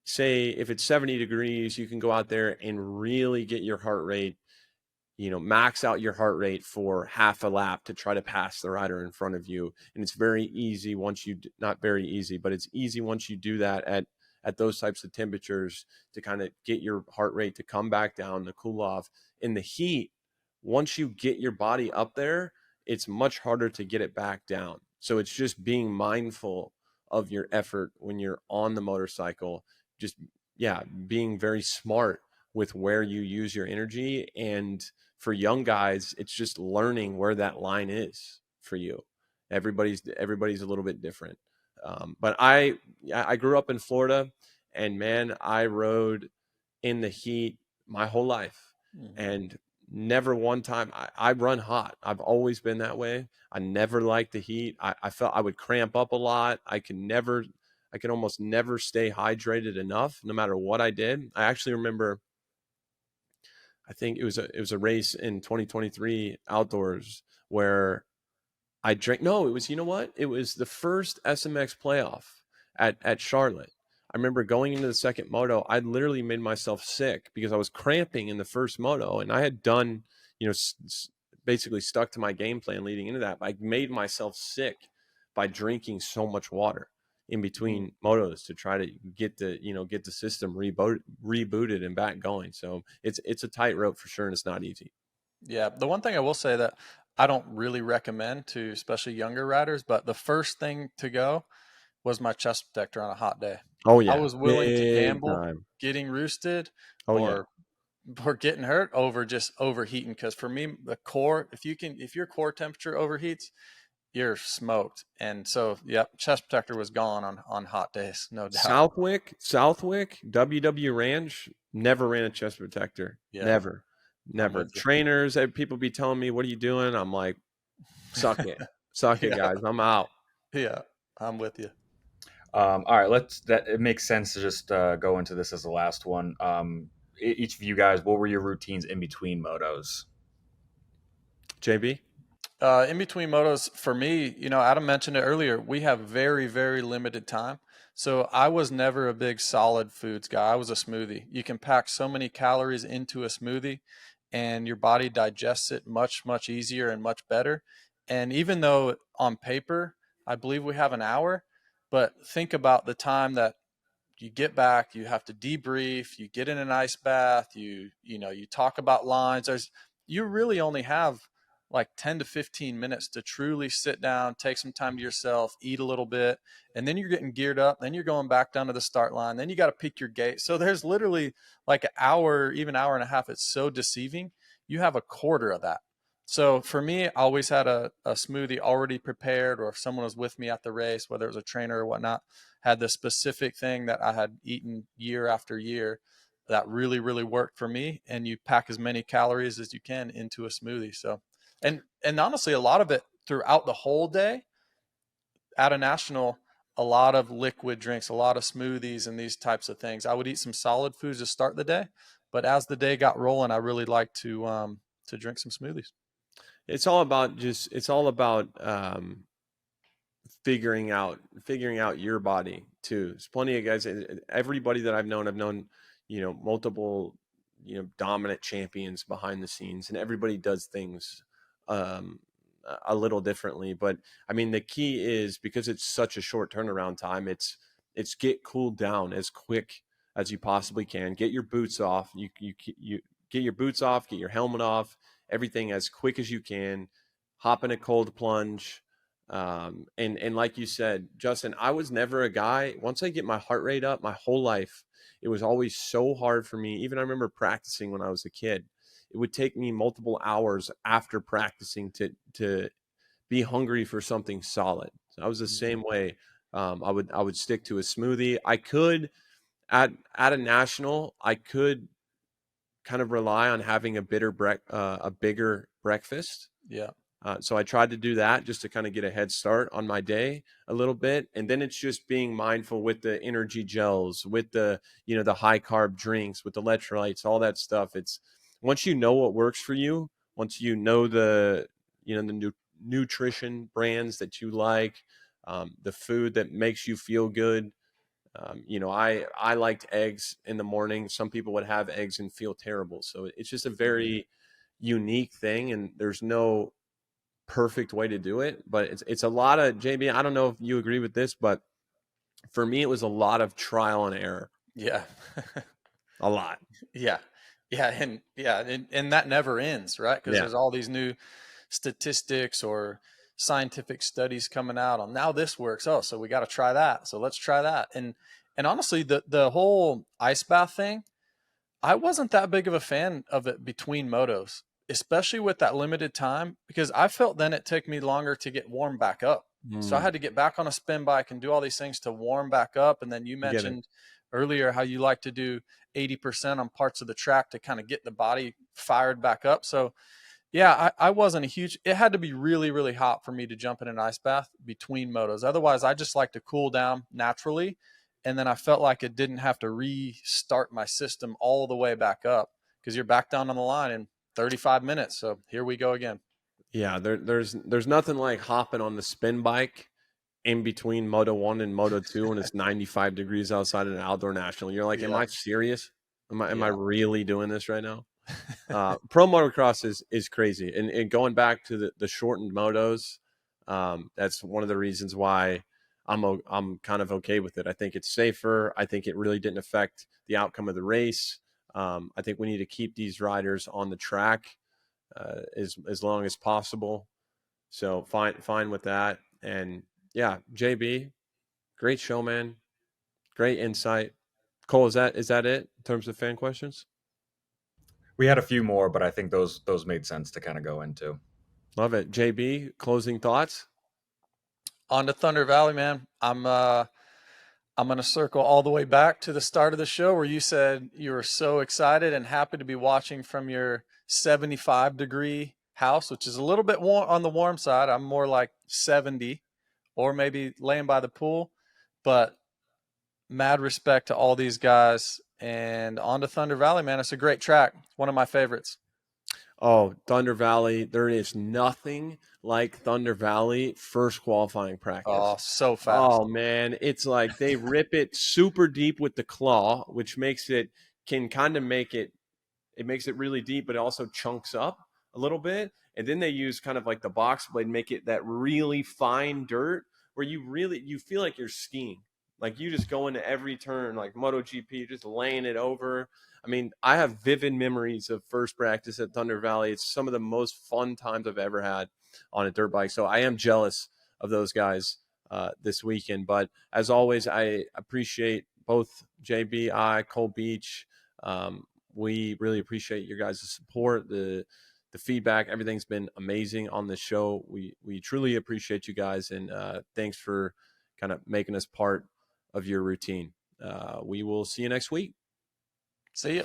Say if it's 70 degrees, you can go out there and really get your heart rate, max out your heart rate for half a lap to try to pass the rider in front of you. And it's very easy not very easy, but it's easy once you do that at those types of temperatures to kind of get your heart rate to come back down, to cool off. In the heat, once you get your body up there, it's much harder to get it back down. So it's just being mindful of your effort when you're on the motorcycle, just, being very smart with where you use your energy. And for young guys, it's just learning where that line is for you. Everybody's a little bit different. But I grew up in Florida, and man, I rode in the heat my whole life. Mm-hmm. And never one time I run hot. I've always been that way. I never liked the heat. I felt I would cramp up a lot. I could almost never stay hydrated enough, no matter what I did. I actually remember, I think it was a race in 2023 outdoors where I drank. No, it was, it was the first SMX playoff at Charlotte. I remember going into the second moto, I literally made myself sick because I was cramping in the first moto, and I had done, basically stuck to my game plan leading into that. But I made myself sick by drinking so much water in between motos to try to get the system rebooted and back going. So it's a tightrope for sure, and it's not easy. Yeah, the one thing I will say that I don't really recommend to especially younger riders, but the first thing to go was my chest protector on a hot day. Oh yeah, I was willing to gamble time. Getting roosted or getting hurt over just overheating. Because for me, the core, if your core temperature overheats, you're smoked. And so, chest protector was gone on hot days, no doubt. Southwick, WW Ranch never ran a chest protector. Yeah. Never. Trainers, people be telling me, "What are you doing?" I'm like, "Suck it, it, guys. I'm out." Yeah, I'm with you. All right, it makes sense to just go into this as the last one. Each of you guys, what were your routines in between motos? JB? In between motos, for me, Adam mentioned it earlier, we have very, very limited time. So I was never a big solid foods guy. I was a smoothie. You can pack so many calories into a smoothie, and your body digests it much, much easier and much better. And even though on paper, I believe we have an hour, but think about the time that you get back, you have to debrief, you get in an ice bath, you talk about lines. You really only have like 10 to 15 minutes to truly sit down, take some time to yourself, eat a little bit, and then you're getting geared up. Then you're going back down to the start line. Then you got to pick your gate. So there's literally like an hour, even hour and a half. It's so deceiving. You have a quarter of that. So for me, I always had a smoothie already prepared, or if someone was with me at the race, whether it was a trainer or whatnot, had the specific thing that I had eaten year after year that really, really worked for me. And you pack as many calories as you can into a smoothie. So, and honestly, a lot of it throughout the whole day at a national, a lot of liquid drinks, a lot of smoothies and these types of things. I would eat some solid foods to start the day, but as the day got rolling, I really liked to drink some smoothies. It's all about figuring out your body too. There's plenty of guys, everybody that I've known, multiple, dominant champions behind the scenes, and everybody does things a little differently. But I mean, the key is, because it's such a short turnaround time, it's get cooled down as quick as you possibly can. Get your boots off. You get your boots off, get your helmet off, everything as quick as you can. Hop in a cold plunge. And like you said, Justin, I was never a guy, once I get my heart rate up, my whole life, it was always so hard for me. Even I remember practicing when I was a kid, it would take me multiple hours after practicing to be hungry for something solid. So I was the same way. I would stick to a smoothie. I could at a national, I could kind of rely on having a bigger breakfast. Yeah. So I tried to do that just to kind of get a head start on my day a little bit. And then it's just being mindful with the energy gels, with the, the high carb drinks, with the electrolytes, all that stuff. It's once you know what works for you, once you know the nutrition brands that you like, the food that makes you feel good. I liked eggs in the morning. Some people would have eggs and feel terrible. So it's just a very unique thing. And there's no perfect way to do it, but it's a lot of, JB, I don't know if you agree with this, but for me it was a lot of trial and error. Yeah. A lot. Yeah. And that never ends, right? Because there's all these new statistics or scientific studies coming out on now this works. Oh, so we got to try that. So let's try that. And honestly, the whole ice bath thing, I wasn't that big of a fan of it between motos, especially with that limited time, because I felt then it took me longer to get warmed back up. So I had to get back on a spin bike and do all these things to warm back up. And then you mentioned earlier how you like to do 80% on parts of the track to kind of get the body fired back up. So yeah, I wasn't it had to be really, really hot for me to jump in an ice bath between motos. Otherwise, I just like to cool down naturally. And then I felt like it didn't have to restart my system all the way back up, because you're back down on the line in 35 minutes. So here we go again. Yeah, there's nothing like hopping on the spin bike in between Moto 1 and Moto 2 when it's 95 degrees outside an outdoor national. You're like, am I serious? Am I really doing this right now? Pro motocross is crazy. And going back to the shortened motos, that's one of the reasons why I'm kind of okay with it. I think it's safer. I think it really didn't affect the outcome of the race. I think we need to keep these riders on the track as long as possible. So fine with that. And yeah, JB, great show, man. Great insight. Cole, is that it in terms of fan questions? We had a few more, but I think those made sense to kind of go into. Love it. JB, closing thoughts? On to Thunder Valley, man. I'm going to circle all the way back to the start of the show where you said you were so excited and happy to be watching from your 75-degree house, which is a little bit warm on the warm side. I'm more like 70, or maybe laying by the pool. But mad respect to all these guys. And on to Thunder Valley, man. It's a great track. One of my favorites. Oh, Thunder Valley. There is nothing like Thunder Valley first qualifying practice. Oh, so fast. Oh, man. It's like they rip it super deep with the claw, which makes it makes it really deep, but it also chunks up a little bit. And then they use kind of like the box blade, make it that really fine dirt where you feel like you're skiing. Like you just go into every turn, like MotoGP, just laying it over. I mean, I have vivid memories of first practice at Thunder Valley. It's some of the most fun times I've ever had on a dirt bike. So I am jealous of those guys this weekend. But as always, I appreciate both JB, Cole Beach. We really appreciate your guys' support, the feedback. Everything's been amazing on the show. We truly appreciate you guys, and thanks for kind of making us part of your routine. We will see you next week. See you.